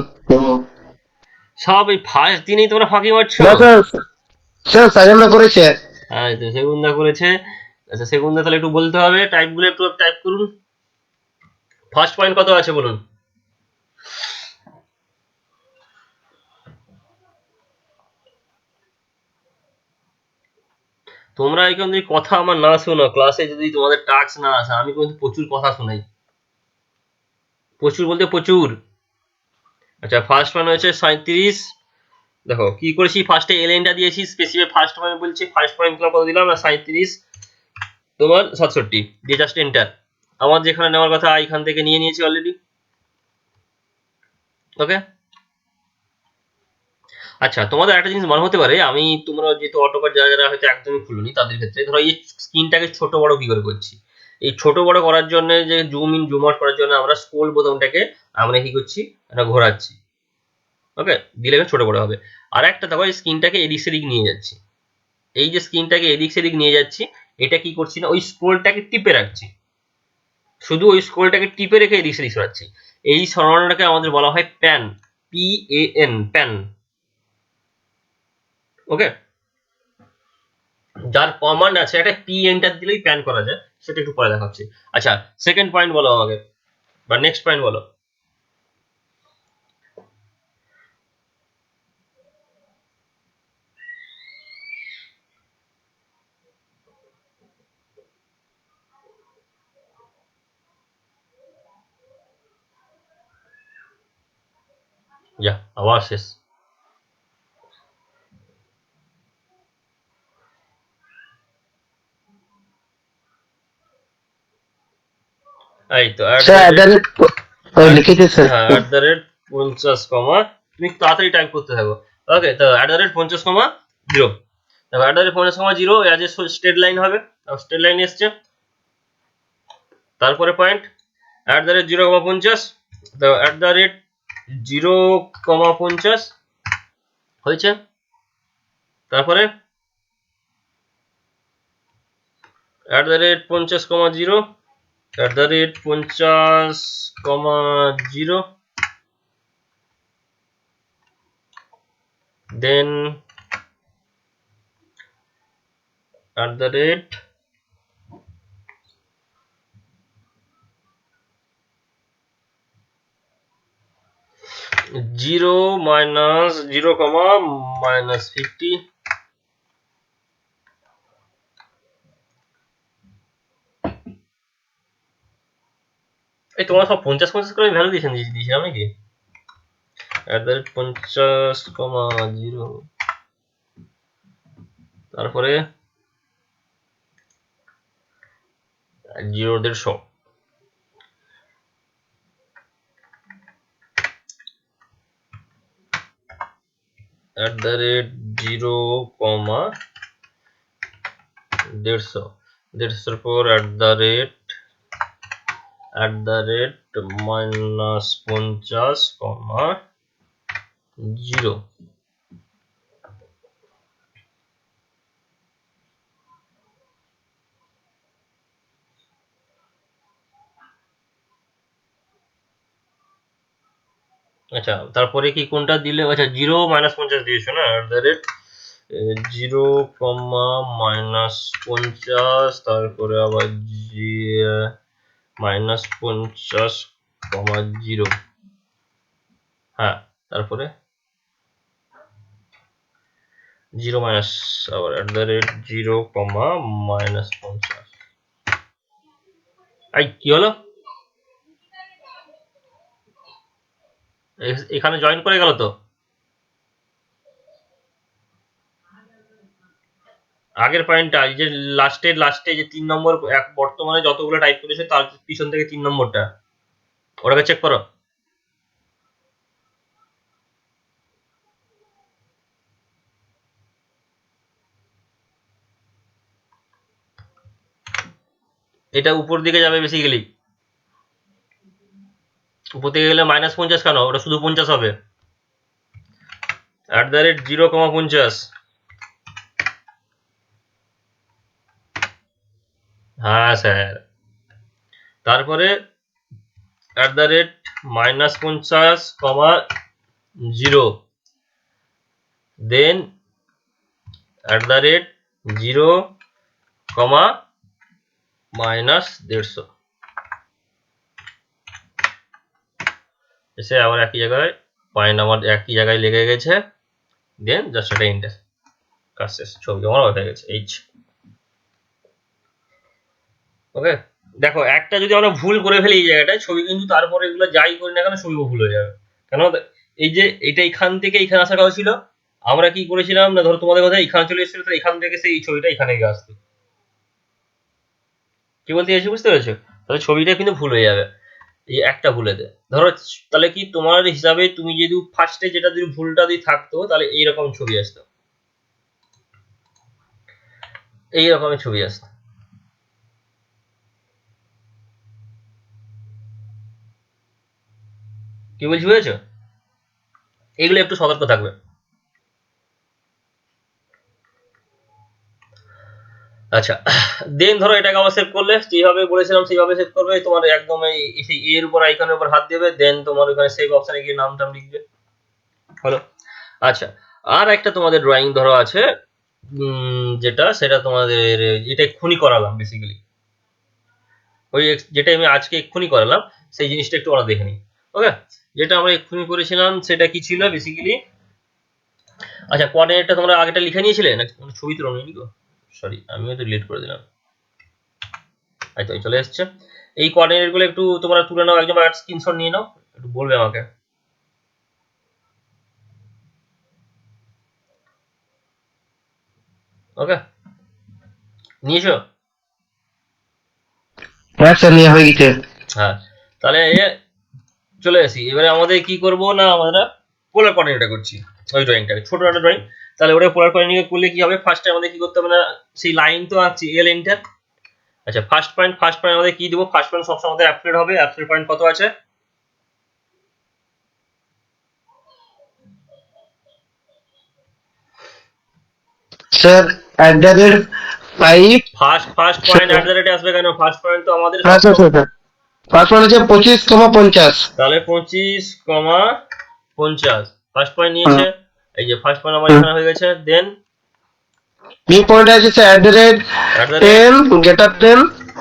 Speaker 1: সব এই ফার্স্ট দিনেই তোমরা ফাঁকি মারছো।
Speaker 2: না স্যার, স্যার সাজেন্দ্র করেছে।
Speaker 1: হ্যাঁ এই তো সেগুনদা করেছে। আচ্ছা সেগুনদা তাহলে একটু বলতে হবে, টাইপগুলো একটু টাইপ করুন। ফার্স্ট পয়েন্ট কত আছে বলুন? তোমরা এখান থেকে কথা আমার না শোনো, ক্লাসে যদি তোমাদের টাস্ক না আসে, আমি কিন্তু প্রচুর কথা শোনাই, প্রচুর বলতে প্রচুর। আচ্ছা ফার্স্ট পয়েন্ট হয়েছে 37। দেখো কি করেছি, ফার্স্টে এলএনটা দিয়েছি, স্পেসিফিক ফার্স্ট পয়েন্ট বলছি, ফার্স্ট পয়েন্ট কত দিলাম না 37 তোমার 67 দিয়ে জাস্ট এন্টার। আমার যেখানে নেওয়ার কথা এখান থেকে নিয়ে নিয়েছি অলরেডি। ওকে। আচ্ছা তোমাদের একটা জিনিস মনে হতে পারে, আমি তোমরা যেহেতু অটোকার যারা যারা হয়তো একদমই খুলুনি তাদের ক্ষেত্রে, ধরো এই স্ক্রিনটাকে ছোট বড় কি করে করছি। এই ছোট বড় করার জন্য, যে জুম ইন জুম আউট করার জন্য আমরা স্ক্রোল বোতামটাকে আমরা কি করছি, এটা ঘোরাচ্ছি। ওকে, দিলে ছোট বড় হবে। আর একটা দেখো এই স্ক্রিনটাকে এদিক সেদিক নিয়ে যাচ্ছি, এই যে স্ক্রিনটাকে এদিক সেদিক নিয়ে যাচ্ছি, এটা কি করছি না, ওই স্ক্রোলটাকে টিপে রাখছি, শুধু ওই স্ক্রোলটাকে টিপে রেখে এদিক সেদিক সরাচ্ছি। এই সরানোটাকে আমাদের বলা হয় প্যান, PAN, প্যান। ওকে, যার কমান্ড আছে একটা পি এন্টার দিলেই প্যান করা যায়, সেটা একটু পরে দেখাচ্ছি। আচ্ছা সেকেন্ড পয়েন্ট বলো আমাকে, বা নেক্সট পয়েন্ট বলো। যা আবার শেষ। এই তো
Speaker 2: স্যার লিখেছে স্যার।
Speaker 1: হ্যাঁ @50, তুমি তাড়াতাড়ি টাইপ করতে থাকো। ওকে, তো @50, 0। দেখো @50, 0 অ্যাজ এ স্ট্রেট লাইন হবে, স্ট্রেট লাইন এসছে। তারপরে পয়েন্ট @0,50, তো @0,50 হয়েছে। তারপরে @50,0, @50,0, then @ 0 - 0, -50। এই তোমার সব 50 করে ভ্যালু দিয়েছিলাম নাকি? @50,0, তারপরে 0.100, @0,150, পর -50,0। আচ্ছা তারপরে কি কোনটা দিলে, আচ্ছা 0 - 50 দিয়েছো না, @0, তারপরে আবার -50,0। হ্যাঁ তারপরে 0 মাইনাস, আবার @0, -50। এই কি হলো, এখানে জয়েন করে গেল তো। আগের পয়েন্টটা এই যে লাস্টে যে 3 নম্বর, বর্তমানে যতগুলো টাইপ করেছে তার পিছন থেকে 3 নম্বরটা, ওটাকে চেক করো। এটা উপর দিকে যাবে বেসিক্যালি, উপর দিকে গেলে -50 কেন, ওটা শুধু 50 হবে। @0,50, হ্যাঁ স্যার। তারপরে @-50,0, দেন @0,-150 এসে আবার একই জায়গায় পয়েন্ট আমার একই জায়গায় লেগে গেছে, দেন জাস্ট একটা এন্টার, কাজ শেষ, ছবি আমার হয়ে গেছে। ওকে, দেখো একটা যদি আমরা ভুল করে ফেলি এই জায়গাটায়, ছবি কিন্তু তারপরে এগুলো যাই করি না কেন ছবিও ভুল হয়ে যাবে। কেন, এই যে এটা এখান থেকে এখানে আসার কথা ছিল, আমরা কি করেছিলাম না, ধরো তোমাদের কথা এখানে চলে এসেছিল, তাহলে এখান থেকে সেই ছবিটা এখানে গিয়ে আসতো। কি বলতে চাইছি বুঝতে পেরেছো? তাহলে ছবিটা কিন্তু ভুল হয়ে যাবে এই একটা ভুলেতে। ধরো তাহলে কি তোমার হিসাবে তুমি যদি ফার্স্টে যেটা যদি ভুলটা যদি থাকতো, তাহলে এইরকম ছবি আসতো, এই রকমের ছবি আসতো। কি বলছি বুঝেছো? এগুলো একটু সতর্ক থাকবে। আচ্ছা, দেন ধরো এটাকে আবার সেভ করলে, যেভাবে বলেছিলাম সেইভাবে সেভ করবে, তোমার একদম সেই এর উপর আইকনের উপর হাত দেবে, দেন তোমার ওখানে সেভ অপশনে গিয়ে নাম টাম লিখবে, হলো। আচ্ছা, আর একটা তোমাদের ড্রয়িং ধরো আছে, যেটা সেটা তোমাদের যেটা এক্ষুনি করালাম বেসিক্যালি, ওই যেটা আমি আজকে এক্ষুনি করালাম, সেই জিনিসটা একটু আমরা দেখে নিই। ওকে, যেটা আমরা এক্ষুনি করেছিলাম সেটা কি ছিল বেসিক্যালি। আচ্ছা, কোঅর্ডিনেটটা তোমরা আগেটা লিখে নিয়েছিলে না, ছবি তো রঙিনি গো, সরি আমিও তো ডিলিট করে দিলাম। এই তো চলে এসছে। এই কোঅর্ডিনেট গুলো একটু তোমরা তুলে নাও, একদম স্ক্রিনশট নিয়ে নাও, একটু বলবে আমাকে। ওকে, নিয়েছো?
Speaker 2: হ্যাঁ স্যার, নিয়ে হয়ে গেছে।
Speaker 1: হ্যাঁ, তাহলে চলে আসি এবারে। আমাদের কি করব না, আমরা পোলার কোঅর্ডিনেটটা করছি, ওই ড্রয়িংটাকে ছোট একটা ড্রয়িং। তাহলে ওটা পোলার কোঅর্ডিনেট করলে কি হবে, ফার্স্টে আমাদের কি করতে হবে না, সেই লাইন তো আঁকছি, এল এন্টার। আচ্ছা, ফার্স্ট পয়েন্ট আমাদের কি দেবো, ফার্স্ট পয়েন্ট সবসময় আমাদের অ্যাবসলিউট হবে। অ্যাবসলিউট পয়েন্ট কত আছে?
Speaker 2: স্যার @5,
Speaker 1: ফার্স্ট পয়েন্ট @ আসবে কেন, ফার্স্ট পয়েন্ট তো আমাদের
Speaker 2: হ্যাঁ স্যার
Speaker 1: সবসময়,
Speaker 2: স্যার, ফার্স্ট ওয়ান হচ্ছে 25,50।
Speaker 1: তাহলে 25,50 ফার্স্ট পয়েন্ট নিয়েছে। এই যে ফার্স্ট পয়েন্ট আমার এখানে হয়ে গেছে, দেন
Speaker 2: বি পয়েন্ট আছে স্যার @10 গ্রেটার দেন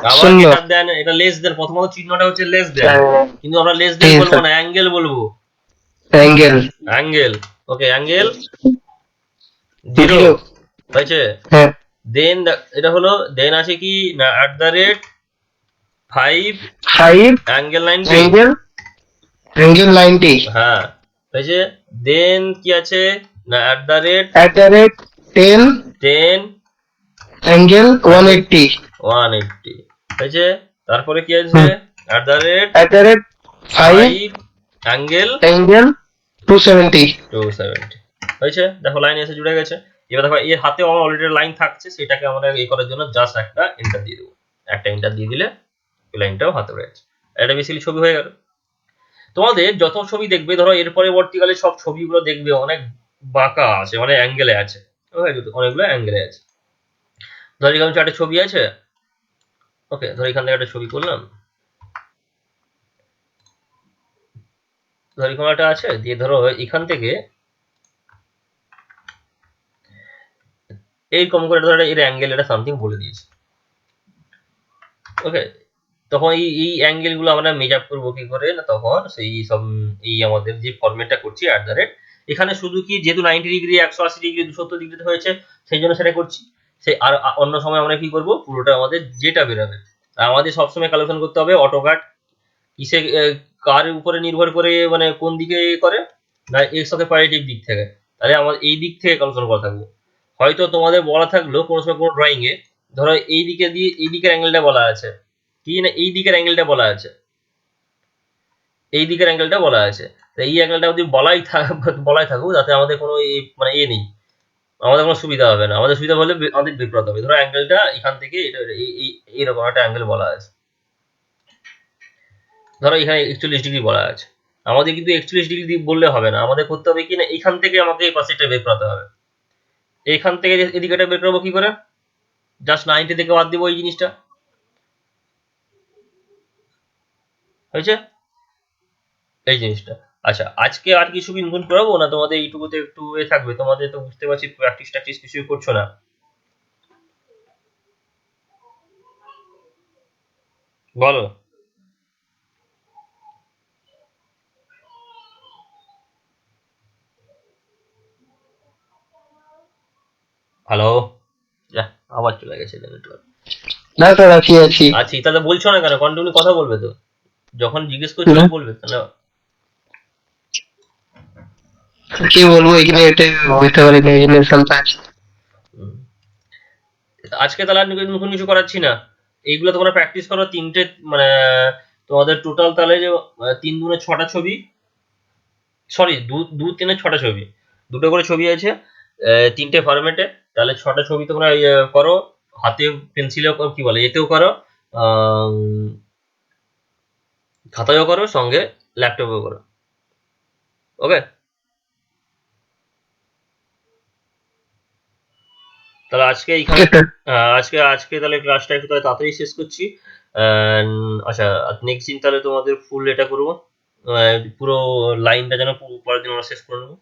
Speaker 1: আবার
Speaker 2: 0।
Speaker 1: গ্রেটার দেন, এটা লেস দেন, প্রথমত চিহ্নটা হচ্ছে লেস দেন, কিন্তু আমরা লেস দেন বলবো না, অ্যাঙ্গেল বলবো,
Speaker 2: অ্যাঙ্গেল
Speaker 1: অ্যাঙ্গেল। ওকে, অ্যাঙ্গেল 0
Speaker 2: 0।
Speaker 1: হয়েছে।
Speaker 2: হ্যাঁ,
Speaker 1: দেন এটা হলো, দেন আছে কি না @5
Speaker 2: 5
Speaker 1: অ্যাঙ্গেল 90,
Speaker 2: অ্যাঙ্গেল 90।
Speaker 1: হ্যাঁ হয়েছে। দেন কি আছে না
Speaker 2: @10
Speaker 1: @10
Speaker 2: অ্যাঙ্গেল 180।
Speaker 1: 180 হয়েছে। তারপরে কি আছে5 @5 অ্যাঙ্গেল
Speaker 2: অ্যাঙ্গেল 270।
Speaker 1: 270 হয়েছে। দেখো লাইন এসে জুড়ে গেছে। এবার দেখো এর হাতেও আমার অলরেডি লাইন থাকছে, সেটাকে আমরা এই করার জন্য জাস্ট একটা এন্টার দিয়ে দেবো। একটা এন্টার দিয়ে দিলে এই লাইনটাও হাতে রয়েছে, এটা বেসিক্যালি ছবি হয়ে গেল। তোমাদের যত ছবি দেখবে, ধরো এর পরবর্তীকালে সব ছবিগুলো দেখবে অনেক বাঁকা আছে, মানে অ্যাঙ্গেলে আছে, অনেকগুলো অ্যাঙ্গেলে আছে। ধর এখানে একটা ছবি আছে, ওকে, ধর এখান থেকে একটা ছবি করলাম, ধর এখানে একটা আছে, দিয়ে ধরো এখান থেকে এই কম করে ধরো এর অ্যাঙ্গেল এটা সামথিং বলে দিয়েছে। ওকে, তখন এই অ্যাঙ্গেল গুলো আমরা মেজ আপ করবো কি করে না, তখন সেই সব এই আমাদের যে ফরম্যাটটা করছি এখানে শুধু কি যেহেতু 90 ডিগ্রি 180 ডিগ্রি 270 ডিগ্রিতে হয়েছে, সেই জন্য সেটা করছি। সেই আর অন্য সময় আমরা কি করব, পুরোটা আমাদের যেটা বেরোবে। আর আমাদের সবসময় ক্যালকুলেশন করতে হবে অটোকাট কিসে কার উপরে নির্ভর করে, মানে কোন দিকে করে না, এক্স অফ পজিটিভ দিক থেকে। তাহলে আমাদের এই দিক থেকে ক্যালকুলেশন করা থাকবে। হয়তো তোমাদের বলা থাকলো কোনো সময় কোনো ড্রয়িং এ, ধরো এই দিকে দিয়ে এই দিকের অ্যাঙ্গেলটা বলা আছে, কি না এই দিকের অ্যাঙ্গেলটা বলা আছে, এই দিকের অ্যাঙ্গেলটা বলা আছে। এই অ্যাঙ্গেলটা যদি বলাই থাকুক, যাতে আমাদের কোনো মানে নেই, আমাদের কোনো সুবিধা হবে না, আমাদের সুবিধা হলে আমাদের বিপরীত হবে। ধরো অ্যাঙ্গেলটা এখান থেকে এইরকম একটা অ্যাঙ্গেল বলা আছে, ধরো এখানে 41 ডিগ্রি বলা আছে, আমাদের কিন্তু 41 ডিগ্রি বললে হবে না, আমাদের করতে হবে কি না, এইখান থেকে আমাকে এই পাশেটা বের করাতে হবে। এইখান থেকে এদিকেটা বের করবো কি করে, জাস্ট 90 থেকে বাদ দিব এই জিনিসটা, হয়েছে এই জিনিসটা। আচ্ছা, আজকে আর কিছু কি নতুন করাবো না, তোমাদের এইটুকুতে একটু থাকবে? তোমাদের তো বুঝতে পারছি প্র্যাকটিস ট্যাকটিস কিছুই করছো না। বলো। হ্যালো, আবার চলে গেছে নেটওয়ার্ক।
Speaker 2: না তো রাখি আছি।
Speaker 1: আচ্ছা, তাহলে বলছো না কেন? কন্টিনিউ কথা বলবে তো, যখন জিজ্ঞেস করছি
Speaker 2: না,
Speaker 1: বলবে তাহলে।
Speaker 2: কি বলবো, এখানে এটা হইতে পারে না, ইমাজিনেশনটা আছে।
Speaker 1: হুম। আজকে তাহলে আর নতুন কিছু করাচ্ছি না, এইগুলো তোমরা প্র্যাকটিস করো। তিনটে মানে তোমাদের টোটাল তাহলে যে 3 × 6টা ছবি, সরি 2 × 3 = 6টা ছবি, দুটো করে ছবি আছে তিনটে ফরম্যাটে, তাহলে 6টা ছবি তোমরা করো, হাতে পেন্সিলেও কি বলে এতেও করো, আম, খাতায়ও করো, সঙ্গে ল্যাপটপেও করো। ওকে, তাহলে আজকে এইখানে আজকে আজকে তাহলে ক্লাসটা একটু তাহলে তাড়াতাড়ি শেষ করছি। আচ্ছা, নেক্সট দিন তাহলে তোমাদের ফুল এটা করবো, পুরো লাইনটা যেন পরের দিন আমরা শেষ করে নেবো।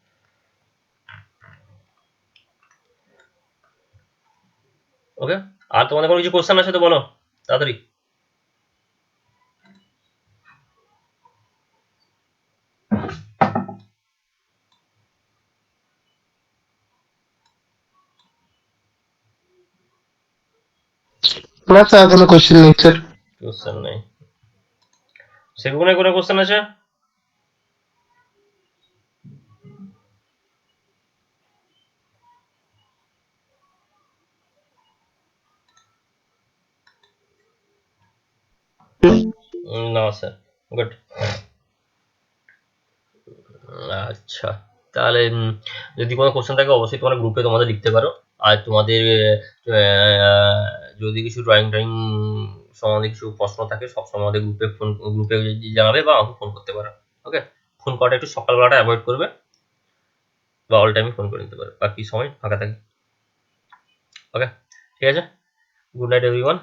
Speaker 1: ওকে, আর তোমাদের কোনো কিছু কোশ্চেন আছে তো বলো তাড়াতাড়ি।
Speaker 2: না স্যার, কোনো কোশ্চেন নেই স্যার।
Speaker 1: কোশ্চেন নেই, সেগুলো কোনো কোশ্চেন আছে? না স্যার, গুড। আচ্ছা, তাহলে যদি কোনো কোশ্চেন থাকে অবশ্যই তোমরা গ্রুপে তোমাদের লিখতে পারো। আর তোমাদের যদি কিছু ড্রয়িং ড্রয়িং সম্বন্ধে কিছু প্রশ্ন থাকে সবসময় আমাদের গ্রুপে জানাবে বা আমাকে ফোন করতে পারো। ওকে, ফোন করাটা একটু সকালবেলাটা অ্যাভয়েড করবে, বা অল টাইমে ফোন করে নিতে পারো বাকি সময় ফাঁকা থাকে। ওকে, ঠিক আছে, গুড নাইট এভরিওয়ান।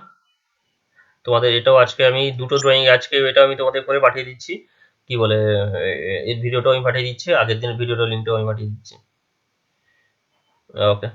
Speaker 1: তোমাদের এটাও আজকে আমি দুটো ড্রয়িং আজকে এটা আমি তোমাদের করে পাঠিয়ে দিচ্ছি, কি বলে এর ভিডিওটাও আমি পাঠিয়ে দিচ্ছি, আগের দিনের ভিডিওটার লিঙ্কটাও আমি পাঠিয়ে দিচ্ছি। ওকে।